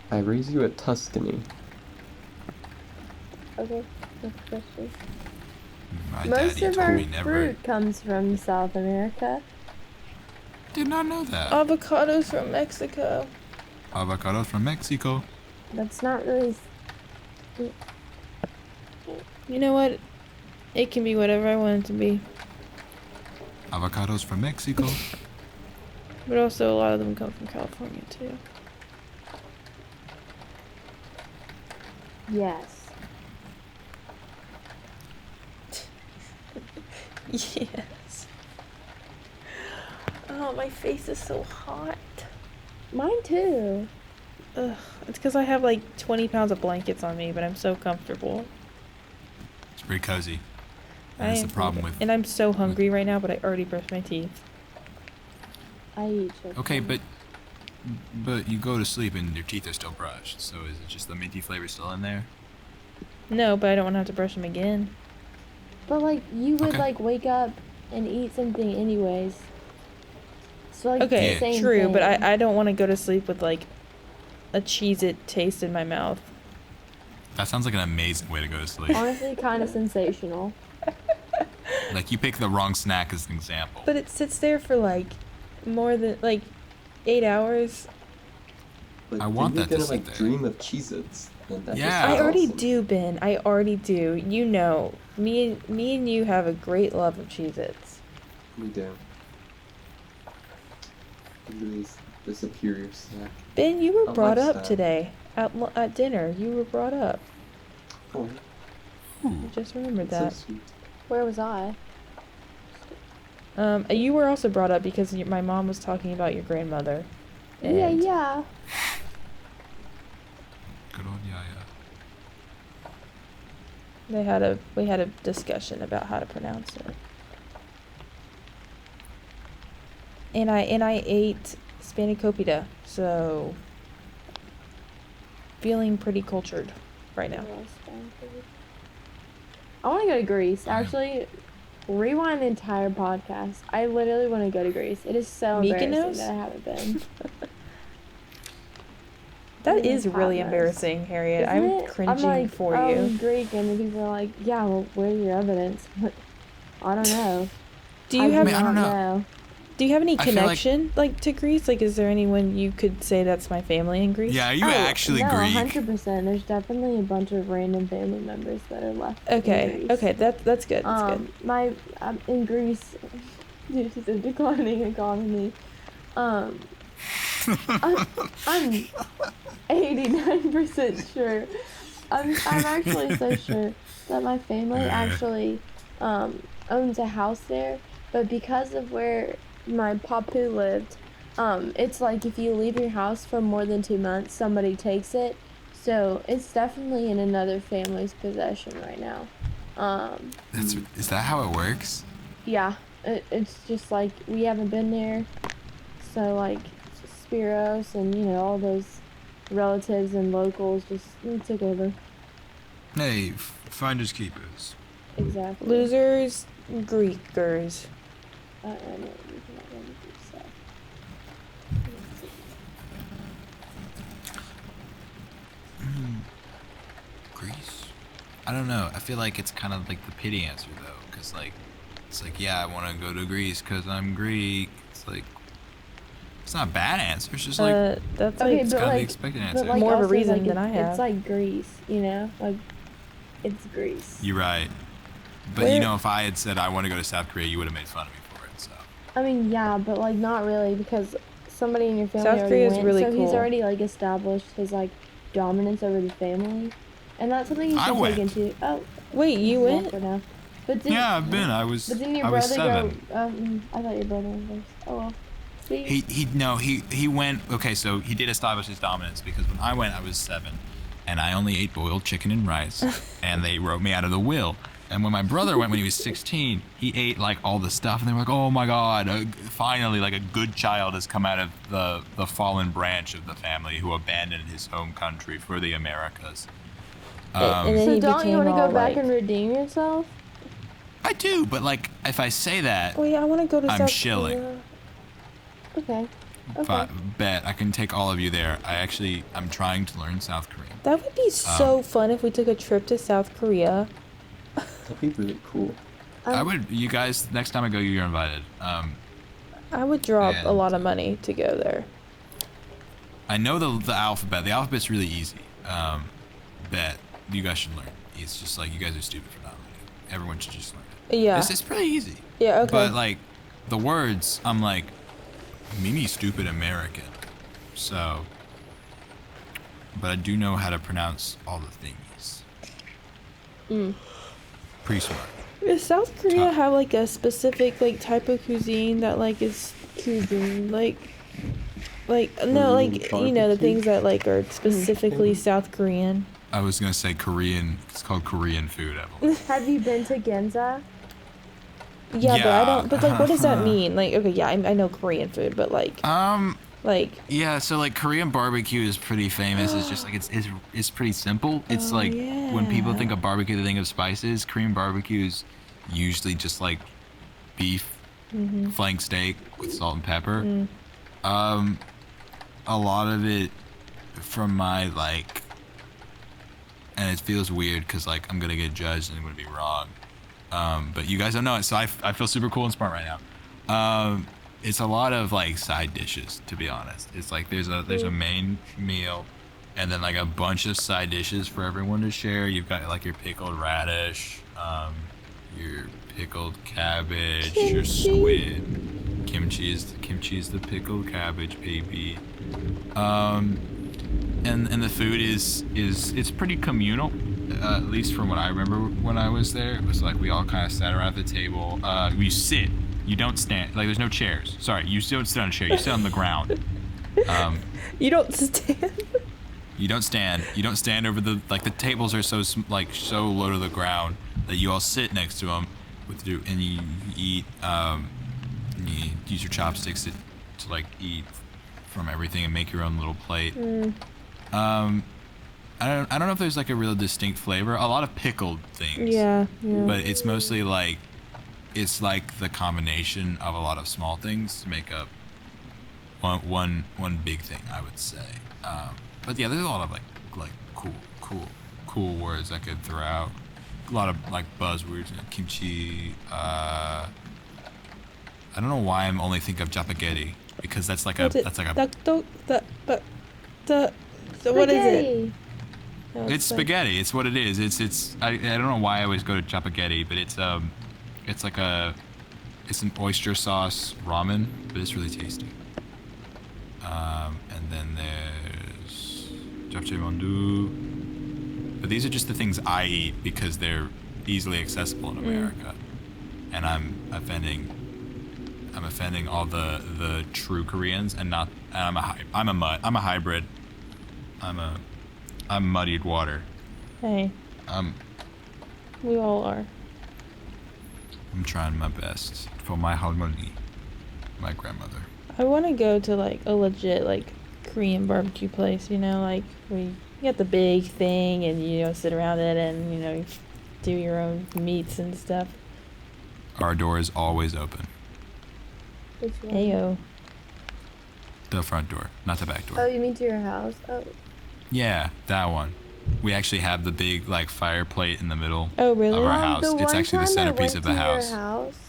I raise you at Tuscany. Okay, next question. My Most daddy of told our me never. fruit comes from South America. Did not know that. Avocados from Mexico. Avocados from Mexico. That's not really. You know what? It can be whatever I want it to be. Avocados from Mexico. But also a lot of them come from California too. Yes. Yes. Oh, my face is so hot. Mine too. Ugh. It's because I have like 20 pounds of blankets on me, but I'm so comfortable. It's pretty cozy. I And that's am the problem pretty- with. And I'm so hungry right now, but I already brushed my teeth. I eat chicken. Okay, but you go to sleep and your teeth are still brushed. So is it just the minty flavor still in there? No, but I don't want to have to brush them again. But like you would Okay. like wake up and eat something anyways. So like Okay, the same true, but thing. I don't want to go to sleep with like a Cheez-It taste in my mouth. That sounds like an amazing way to go to sleep. Honestly, kind of sensational. Like you pick the wrong snack as an example. But it sits there for like more than like 8 hours. But I want then that you're to gonna sit like there. dream of Cheez-Its. And that just Yeah. sounds I already awesome. do, Ben. I already do. You know, me and you have a great love of Cheez-Its. We do. It really is the superior snack. Ben, you were I brought like up that. today at dinner. You were brought up. Oh, I just remembered that's that. so sweet. Where was I? You were also brought up because my mom was talking about your grandmother. Yeah, and yeah. Good old Yaya. we had a discussion about how to pronounce it. And I ate spanakopita, so feeling pretty cultured right now. I want to go to Greece. Actually, rewind the entire podcast. I literally want to go to Greece. It is so embarrassing Mykonos? that I haven't been. That Yeah, is really hot mess. embarrassing, Harriet. Isn't I'm it? cringing I'm like, for oh, you. Greek, and then people are like, yeah, well, where's your evidence? I don't know. Do you have Man, I don't not know. Do you have any I feel like- connection like to Greece? Like, is there anyone you could say that's my family in Greece? Yeah, are you Oh, actually no, Greek? 100%. There's definitely a bunch of random family members that are left. Okay. In Greece. Okay. That's good. That's good. I'm in Greece due to the declining economy. I'm 89% sure. I'm actually so sure that my family actually owns a house there, but because of where my papu lived, It's like if you leave your house for more than 2 months, somebody takes it. So it's definitely in another family's possession right now. Is that how it works? Yeah, it's just like we haven't been there. So like Spiros and all those relatives and locals just took over. Hey, finders keepers. Exactly. Losers, Greekers. I know you cannot run through stuff. Greece? I don't know. I feel like it's kind of like the pity answer though, because like it's like yeah, I want to go to Greece because I'm Greek. It's like it's not a bad answer. It's just like That's Okay, like it's but kind of the like- expected But answer. like More of a also, reason like, than I have. It's like Greece, like it's Greece. You're right. But Where- you know, if I had said I want to go to South Korea, you would have made fun of me for it. So I mean, yeah, but like not really because somebody in your family South already Korea's went, really so he's cool. already like established his like dominance over the family, and that's something you I should take went. into. Oh, Wait, you well, went? for now. But did, yeah, I've been. I was. But didn't your I was brother 7. go? I thought your brother was first. Oh well. See? He went. Okay, so he did establish his dominance because when I went, I was 7, and I only ate boiled chicken and rice, and they wrote me out of the will. And when my brother went when he was 16, he ate like all the stuff, and they were like, "Oh my God, finally, like a good child has come out of the fallen branch of the family who abandoned his home country for the Americas." And then So he don't you became want to go all, back like, and redeem yourself? I do, but like if I say that, Oh yeah, I want to go to I'm South shilling. Korea. Okay. if I bet I can take all of you there. I'm trying to learn South Korean. That would be so fun if we took a trip to South Korea. That'd be really cool. I would. You guys, next time I go, you're invited. I would drop a And- lot of money to go there. I know the alphabet. The alphabet's really easy. Bet you guys should learn. It's just like you guys are stupid for not learning. Everyone should just learn it. Yeah. It's pretty easy. Yeah, okay. But like the words, I'm like, Mimi stupid American. So, but I do know how to pronounce all the thingies. Pretty smart. Does South Korea have like a specific like type of cuisine that like is cuisine like no like the Barbecue? things that like are specifically South Korean? I was gonna say Korean. It's called Korean food, Evelyn. Have you been to Ginza? Yeah, but I Yeah. don't. But like, what does that mean? Like, okay, yeah, I know Korean food, but like Yeah, so like Korean barbecue is pretty famous. It's just like it's pretty simple. It's like when people think of barbecue, they think of spices. Korean barbecue is usually just like beef, flank steak with salt and pepper. A lot of it from my like, and it feels weird because like I'm gonna get judged and I'm gonna be wrong. But you guys don't know it, so I feel super cool and smart right now. It's a lot of like side dishes, to be honest. It's like there's a main meal, and then like a bunch of side dishes for everyone to share. You've got like your pickled radish, your pickled cabbage, your squid. Kimchi is the pickled cabbage, baby. And the food is it's pretty communal. At least from what I remember when I was there, it was like we all kind of sat around the table. We sit. You don't stand. Like there's no chairs. Sorry, you don't sit on a chair. You sit on the ground. you don't stand. You don't stand. You don't stand over the like the tables are so so low to the ground that you all sit next to them and you eat. You use your chopsticks to like eat from everything and make your own little plate. I don't know if there's like a real distinct flavor. A lot of pickled things. Yeah. But it's mostly like it's like the combination of a lot of small things to make up one big thing, I would say. But yeah, there's a lot of like cool words I could throw out. A lot of like buzzwords, kimchi. I don't know why I'm only thinking of japaghetti because that's like a what is it? No, It's spaghetti. It's what it is. I don't know why I always go to japaghetti, but it's an oyster sauce ramen, but it's really tasty. And then there's japchae. But these are just the things I eat because they're easily accessible in America, and I'm offending I'm offending all the true Koreans and not. And I'm a hybrid. I'm muddied water. Hey, we all are. I'm trying my best for my harmony. My grandmother. I want to go to like a legit like Korean barbecue place, you know, like where you get the big thing and you know sit around it and you know you do your own meats and stuff. Our door is always open. Which one? Heyo. The front door, not the back door. Oh, you mean to your house? Oh. Yeah, that one. We actually have the big like fire plate in the middle Oh really? of our house. The It's one actually the time I centerpiece went of the to house. Your house,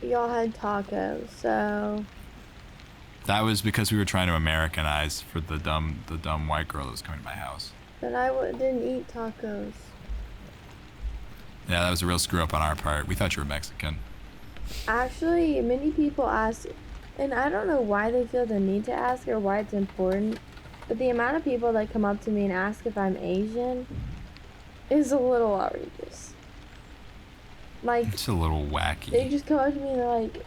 y'all had tacos, so. That was because we were trying to Americanize for the dumb white girl that was coming to my house. But I didn't eat tacos. Yeah, that was a real screw up on our part. We thought you were Mexican. Actually, many people ask, and I don't know why they feel the need to ask or why it's important, but the amount of people that come up to me and ask if I'm Asian is a little outrageous. Like, It's a little they wacky. just come up to me and they're like,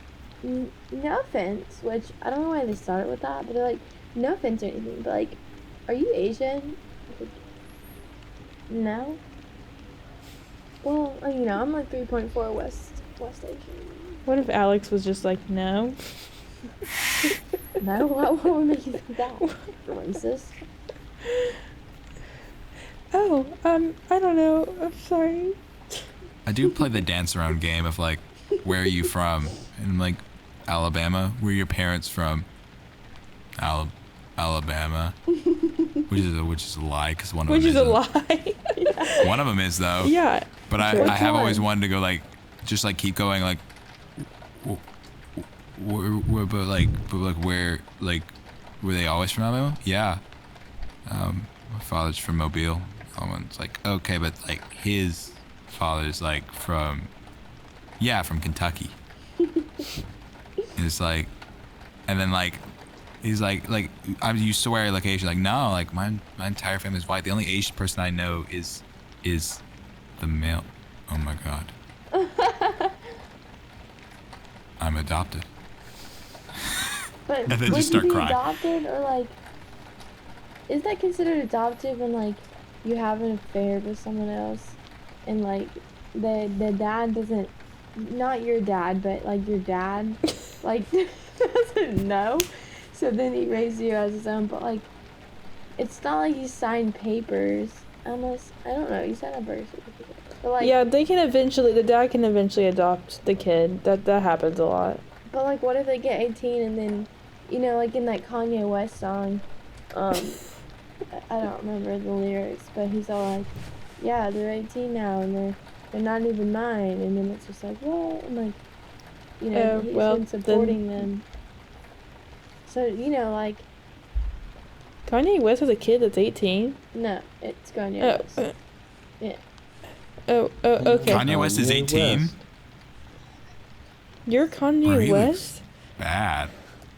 no offense, which I don't know why they started with that, but they're like, no offense or anything, but like, are you Asian? Like, no. Well, you know, I'm like 3.4 West Asian. What if Alex was just like, no? No, what would make you think that? Racist. Oh, I don't know. I'm sorry. I do play the dance around game of like, where are you from? And I'm like, Alabama. Where are your parents from? Alabama. Which is a lie because one of Which them is a isn't. lie. One of them is though. Yeah. But I Which have always one? wanted to go like, just like keep going like, but where were they always from Alabama? Yeah. My father's from Mobile. It's like okay, but like his father's like from Kentucky. And it's like, and then like, he's like you swear like Asian, like no, like my entire family's white. The only Asian person I know is the male. Oh my god. I'm adopted. But And then would just you start be crying. adopted or like, is that considered adopted when like you have an affair with someone else and like the dad doesn't, not your dad, but like your dad like doesn't know, so then he raised you as his own, but like it's not like you signed papers unless, I don't know, you signed a birth certificate. But like, Yeah, the dad can eventually adopt the kid. That happens a lot. but like what if they get 18 and then, you know, like in that Kanye West song, I don't remember the lyrics, but he's all like, yeah, they're 18 now and they're not even mine, and then it's just like, what? And like, you know, he's well, been supporting them. So, you know, like, Kanye West has a kid that's 18. no, it's Kanye Oh, West. Yeah. Okay. Kanye West is 18. West. You're Bro, Kanye he looks West? bad.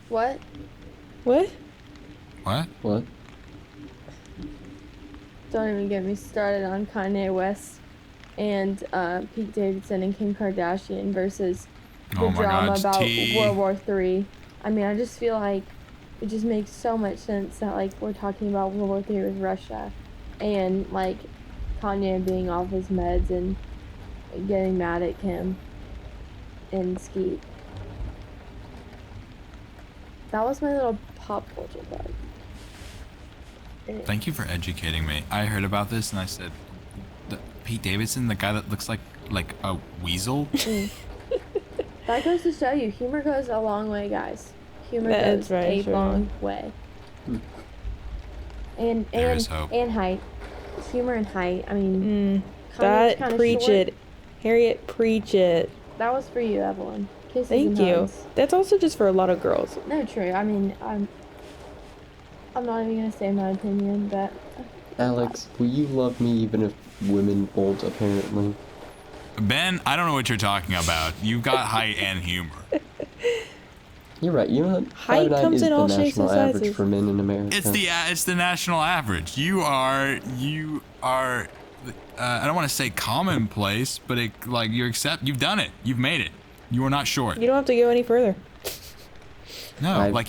What? What? What? What? Don't even get me started on Kanye West and Pete Davidson and Kim Kardashian versus the Oh my drama God, about T. World War III. I mean, I just feel like it just makes so much sense that like we're talking about World War III with Russia, and like Kanye being off his meds and getting mad at Kim and Skeet. That was my little pop culture bug. Thank you for educating me. I heard about this and I said, Pete Davidson, the guy that looks like a weasel. That goes to show you, humor goes a long way, guys. Humor That's goes right, a sure. long way. And There is hope. and height, humor and height. I mean, Kanye's That kinda preach short. it, Harriet, preach it. That was for you, Evelyn. Kisses Thank and you. hugs. That's also just for a lot of girls. No, true. I mean, I'm not even gonna say my opinion, but Alex, will you love me even if women won't, apparently? Ben, I don't know what you're talking about. You've got height and humor. You're right, you know what? Height 5'9" comes is in the all shapes and national average sizes. for men in America. It's the national average. You are I don't want to say commonplace, but you've done it. You've made it. You are not short. You don't have to go any further. No,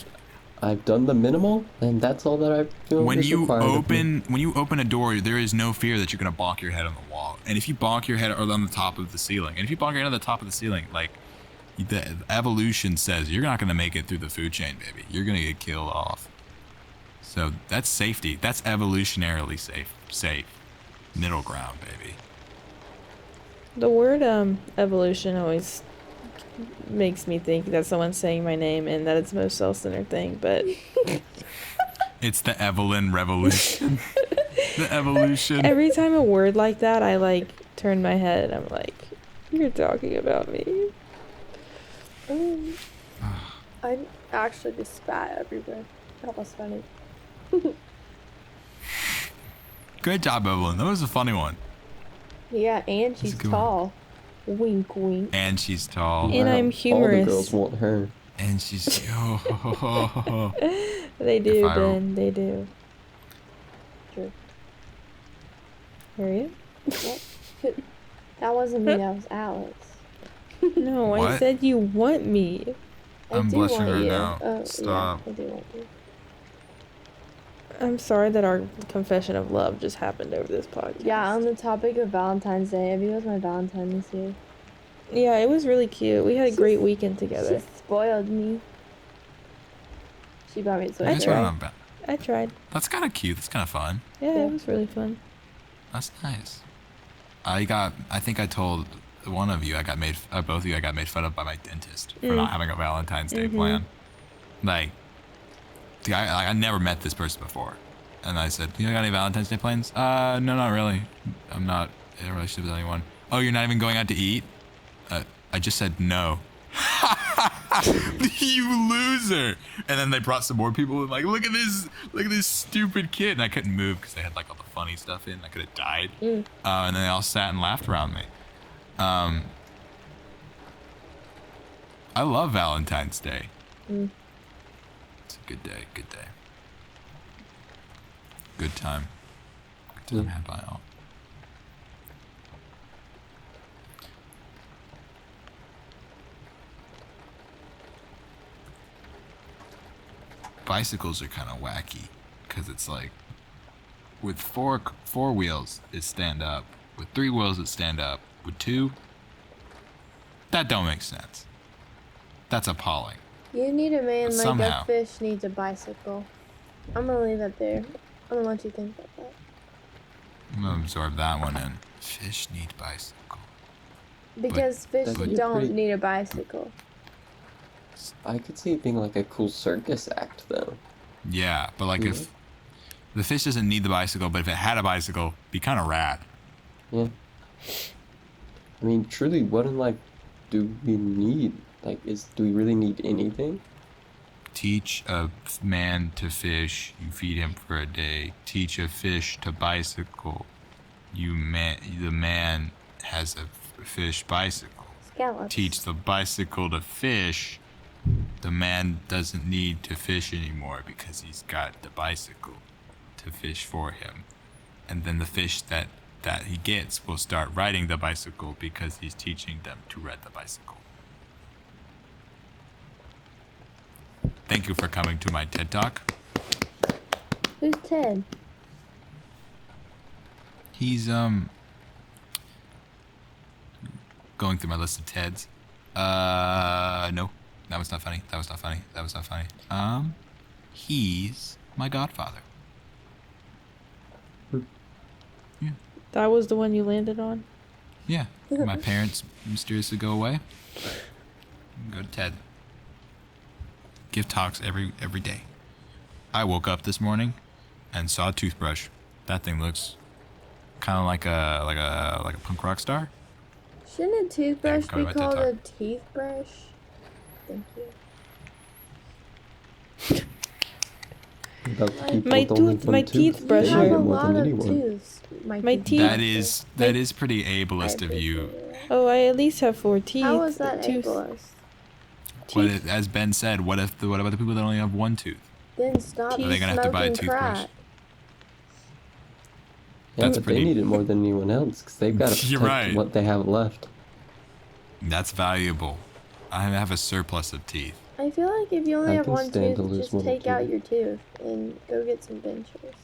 I've done the minimal, and that's all that I feel when is you required of me. open a door, there is no fear that you're gonna bonk your head on the wall. And if you bonk your head on the top of the ceiling, like the evolution says you're not gonna make it through the food chain, baby. You're gonna get killed off. So that's safety. That's evolutionarily safe. Middle ground, baby. The word evolution always makes me think that someone's saying my name and that it's the most self-centered thing, but It's the Evelyn revolution. The evolution. every time a word like that, I like turn my head and I'm like, you're talking about me. I actually just spat everywhere. That was funny. Great job, Evelyn. That was a funny one. Yeah, and she's a good tall. Wink, wink. And she's tall. And I'm All humorous. the girls want her. And she's They do, If I- Ben. They do. True. Harriet? That wasn't me, that was Alex. No, I What? said you want me. I'm do blushing want right you. now. Oh, Stop. Yeah, I do want you. I'm sorry that our confession of love just happened over this podcast. Yeah, on the topic of Valentine's Day, Abby was my Valentine this year. Yeah, it was really cute. We had a great weekend together. She spoiled me. She bought me a That's sweatshirt. tried. not bad. I tried. That's kind of cute. That's kind of fun. Yeah, Yeah. it was really fun. That's nice. I think I told one of you, both of you, I got made fun of by my dentist for not having a Valentine's Day plan. Like, I never met this person before. And I said, you got any Valentine's Day plans? No, not really. I'm not in a relationship with anyone. Oh, you're not even going out to eat? I just said no. You loser! And then they brought some more people and like, look at this stupid kid. And I couldn't move because they had like all the funny stuff in. I could have died. And then they all sat and laughed around me. I love Valentine's Day. It's a good day, good day. Good time. Good time had by all. Bicycles are kind of wacky because it's like with four wheels it stand up, with 3 wheels it stand up, with 2 that don't make sense. That's appalling. You need a man But like somehow. a fish needs a bicycle. I'm gonna leave it there. I don't want you to think about that. I'm gonna absorb that one in. Fish need bicycle. Because fish But- don't Pretty- need a bicycle. I could see it being like a cool circus act, though. Yeah, but like if the fish doesn't need the bicycle, but if it had a bicycle, it'd be kind of rad. Yeah. I mean, truly, what in life do we need? Like, do we really need anything? Teach a man to fish, you feed him for a day. Teach a fish to bicycle, the man has a fish bicycle. Scallops. Teach the bicycle to fish, the man doesn't need to fish anymore because he's got the bicycle to fish for him. And then the fish that he gets will start riding the bicycle because he's teaching them to ride the bicycle. Thank you for coming to my TED Talk. Who's Ted? He's going through my list of TEDs. No. That was not funny. That was not funny. That was not funny. He's my godfather. That was the one you landed on? Yeah. My parents mysteriously go away. Go to TED. Give talks every day. I woke up this morning and saw a toothbrush. That thing looks kind of like a punk rock star. Shouldn't a toothbrush coming be to my TED called a Talk. teeth brush? Thank you. About the people My with only tooth- one my tooth, teeth they brush You need have it a more lot than of anyone. tooths. My teeth- That is pretty ableist of you. Oh, I at least have 4 teeth. How is that Tooth- ableist? What if, as Ben said, what about the people that only have 1 tooth? Then stop Are they gonna have to buy a smoking toothbrush? crack. Yeah, That's but pretty- they need it more than anyone else because they've got to You're protect right. what they have left. That's valuable. I have a surplus of teeth. I feel like if you only I have can one stand to tooth, lose just one take out tooth. your tooth and go get some dentures.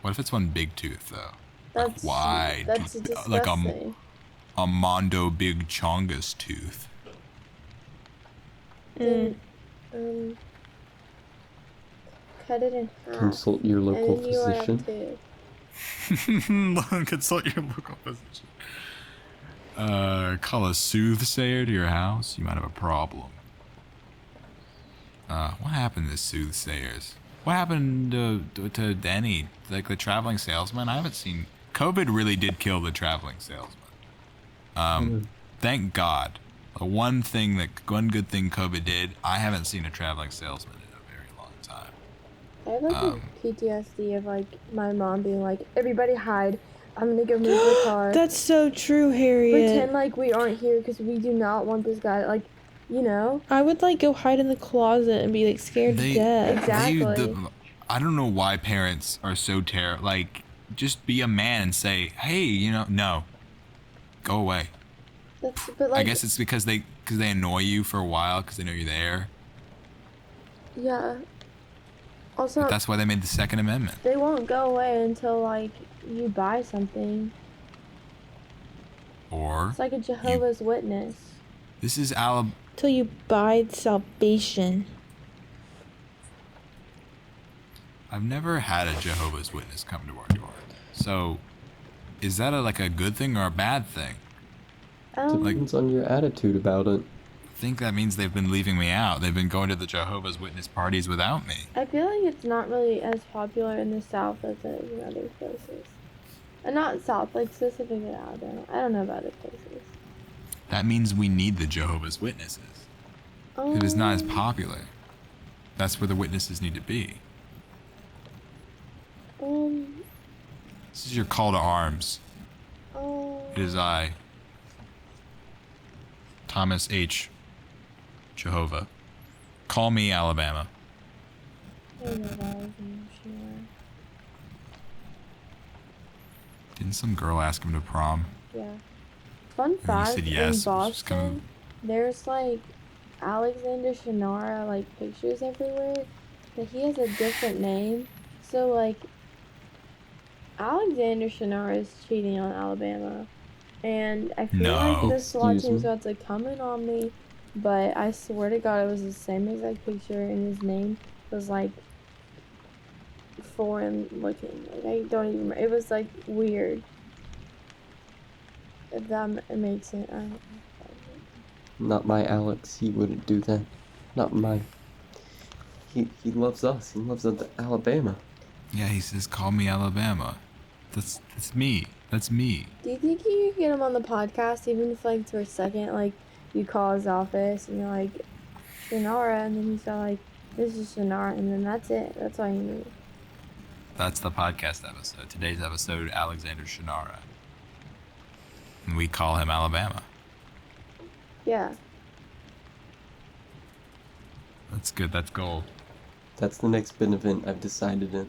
What if it's one big tooth though? That's Wide, that's like disgusting. a Mondo Big Chongus tooth. Then, cut it in half. Consult your local and then you will have physician. tooth. Consult your local physician. Call a soothsayer to your house. You might have a problem. What happened to soothsayers? What happened to Denny, like the traveling salesman? I haven't seen. COVID really did kill the traveling salesman. Thank God. The one good thing COVID did, I haven't seen a traveling salesman in a very long time. I have like a PTSD of like my mom being like, everybody hide. I'm gonna go move the car. That's so true, Harriet. Pretend like we aren't here because we do not want this guy. Like, you know? I would like go hide in the closet and be like scared to death. Exactly. I don't know why parents are so like, just be a man and say, hey, no, go away. But like, I guess it's because they annoy you for a while because they know you're there. yeah. Also, But that's why they made the Second Amendment. they won't go away until like you buy something. Or It's like a Jehovah's Witness. this is Till you buy salvation. I've never had a Jehovah's Witness come to our door. So, is that like a good thing or a bad thing? Depends on your attitude about it. I think that means they've been leaving me out. They've been going to the Jehovah's Witness parties without me. I feel like it's not really as popular in the South as it is in other places. And not South, like specifically Alabama. I don't know about other places. That means we need the Jehovah's Witnesses. If it's not as popular, that's where the witnesses need to be. This is your call to arms. It is I, Thomas H. Jehovah. Call me Alabama. I don't know if I was even sure. Didn't some girl ask him to prom? Yeah. Fun he fact, said yes, in it was just Boston, kind there's like Alexander Shannara like pictures everywhere, but he has a different name. So like Alexander Shannara is cheating on Alabama, and I feel like the SWAT Excuse team's me? about to come in on me, but I swear to God it was the same exact picture, and his name was like foreign looking. Like I don't even remember. It was like weird. If that makes sense. I don't know. Not my Alex. He wouldn't do that. Not mine. He loves us. He loves Alabama. Yeah, he says, call me Alabama. That's me. That's me. Do you think you could get him on the podcast, even if like for a second, like you call his office and you're like, Shannara, and then he's got like, this is Shannara, and then that's it. That's all you need. That's the podcast episode. Today's episode, Alexander Shannara. And we call him Alabama. Yeah. That's good. That's gold. That's the next big event I've decided in.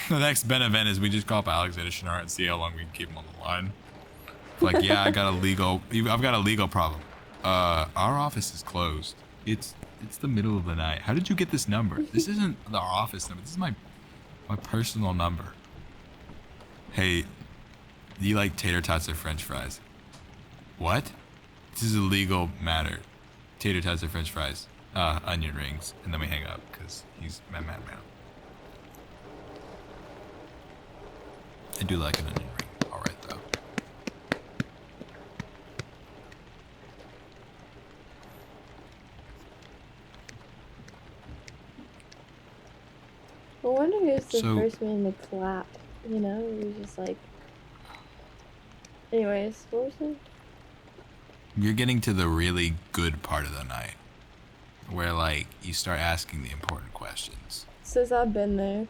The next Ben event is we just call up Alexander Shannara and see how long we can keep him on the line. Like, yeah, I've got a legal problem. Our office is closed. It's the middle of the night. How did you get this number? This isn't our office number. This is my personal number. Hey, do you like tater tots or French fries? What? This is a legal matter. Tater tots or French fries. Onion rings. And then we hang up because he's mad. I do like an onion ring. All right, though. I wonder who's the So- first man to clap. You know, it was just like. Anyways, what was it? You're getting to the really good part of the night. Where, like, you start asking the important questions. Since I've been there.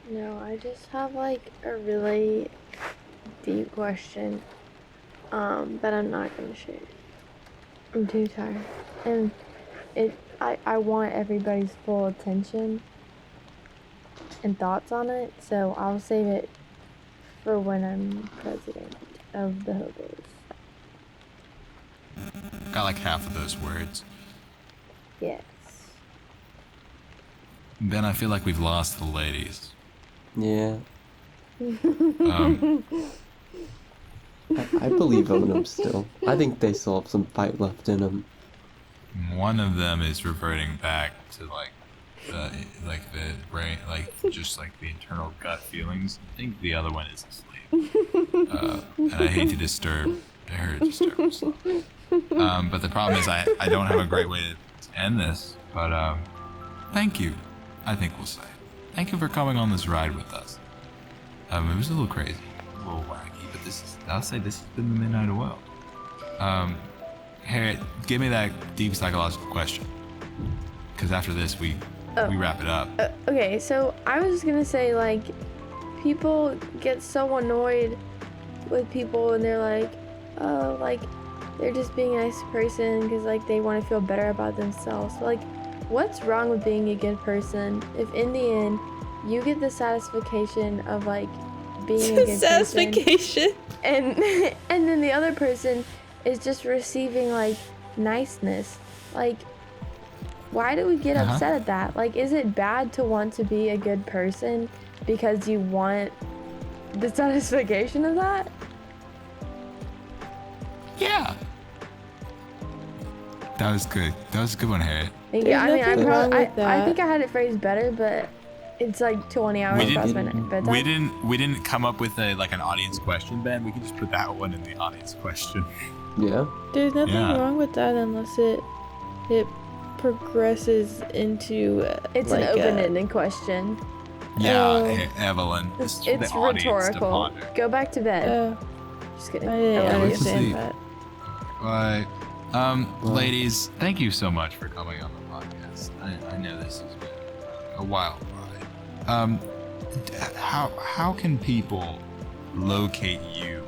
No, I just have like a really deep question, that I'm not gonna share. I'm too tired, and I want everybody's full attention and thoughts on it, so I'll save it for when I'm president of the Hobos. Got like half of those words. Yes. Ben, I feel like we've lost the ladies. Yeah. Um, I believe in them still. I think they still have some fight left in them. one of them is reverting back to the brain, just like the internal gut feelings. I think the other one is asleep. And I hate to disturb her disturbance. But the problem is I don't have a great way to end this. But thank you. I think we'll say thank you for coming on this ride with us. It was a little crazy, a little wacky, but I'll say this has been the Midnight Oil. Harriet, give me that deep psychological question. Because after this, we wrap it up. Okay, so I was just gonna say, like, people get so annoyed with people and they're like, oh, like, they're just being a nice person because, like, they want to feel better about themselves. But, like, what's wrong with being a good person if in the end you get the satisfaction of, like, being a good Satisfaction. person, and then the other person is just receiving, like, niceness? Like, why do we get upset at that? Like, is it bad to want to be a good person because you want the satisfaction of that? Yeah. That was good. That was a good one, Harriet. Thank you. There's I mean, nothing wrong with I think that. I had it phrased better, but it's like 20 hours past my bedtime. We didn't come up with an audience question, Ben. We can just put that one in the audience question. Yeah. There's nothing Yeah. wrong with that unless it progresses into It's like an open-ended question. Yeah, Oh. Evelyn. This is for It's the audience to rhetorical. ponder. Go back to bed. Oh, Just kidding. I didn't love you. understand sleep. that. Right. Ladies, thank you so much for coming on the podcast. I know this has been a wild ride. How can people locate you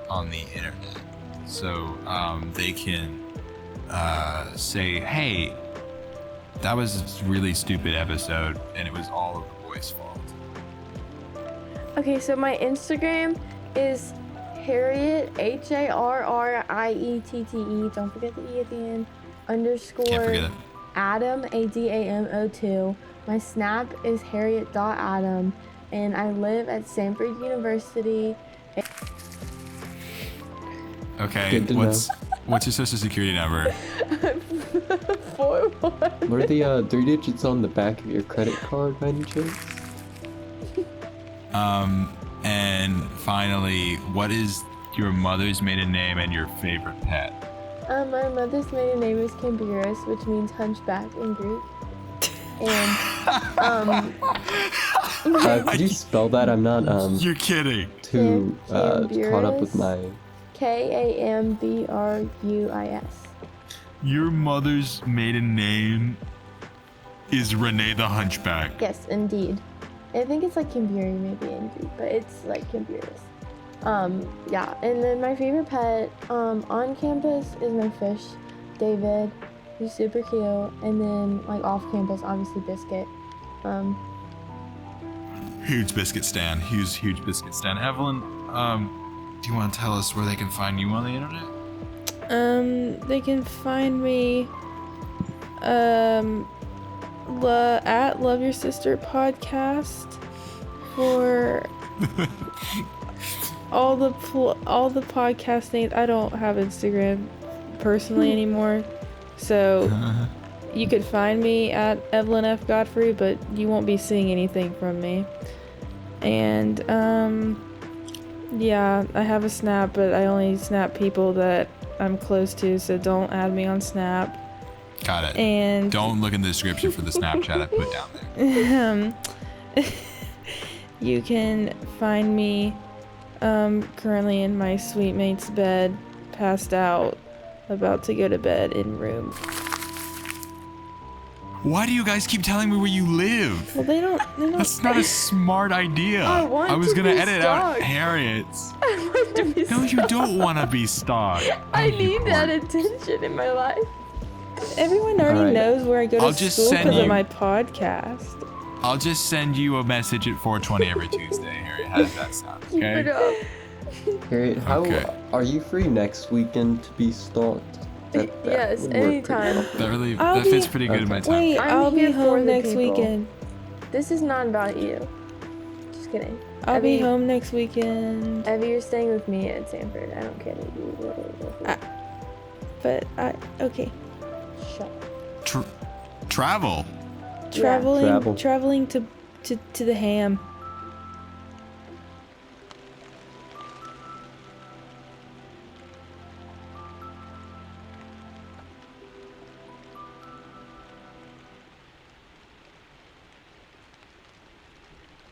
on the internet so they can say, hey, that was a really stupid episode and it was all of the boys' fault? Okay, so my Instagram is Harriette, HARRIETTE, don't forget the E at the end, Can't forget _ it. Adam, ADAMO2. My Snap is Harriet.Adam, and I live at Stanford University. Okay, Good to what's your social security number? 41. What are the 3 digits on the back of your credit card, by any chance? And finally, what is your mother's maiden name and your favorite pet? My mother's maiden name is Cambiris, which means hunchback in Greek. And Could you spell that? I'm not You're kidding. too caught up with my. Cambrus. Your mother's maiden name is Renee the Hunchback. Yes, indeed. I think it's like Cambiri maybe in Greek, but it's like Cambiris. Yeah, and then my favorite pet on campus is my fish, David. He's super cute. And then like off campus, obviously Biscuit. Huge biscuit stan. Huge biscuit stan. Evelyn, do you want to tell us where they can find you on the internet? They can find me at Love Your Sister podcast for all the podcast names. I don't have Instagram personally anymore, so you could find me at Evelyn F. Godfrey, but you won't be seeing anything from me. And yeah, I have a Snap, but I only snap people that I'm close to, so don't add me on Snap. Got it. And Don't look in the description for the Snapchat I put down there. You can find me currently in my sweet mate's bed, passed out, about to go to bed in room. Why do you guys keep telling me where you live? Well, they don't That's not a smart idea. I want was to gonna be edit out stalked. Harriet's. I want to be No, you don't want to be stalked. I Oh, you need that poor- attention in my life. Everyone already Alright. knows where I go to I'll just school send because you- of my podcast. I'll just send you a message at 4:20 every Tuesday, Harriet. How does that sound? Keep it Okay. up. Harriet, how Okay. are you free next weekend to be stalked? Yes, would work pretty anytime. well. That fits pretty good in my time. Wait, I'm I'll be here for home the next people. weekend. This is not about you. Just kidding. I'll be Evie- home next weekend. Evie, you're staying with me at Sanford. I don't care that you literally But okay. Shut up. Travel. Traveling Travel. traveling to the ham.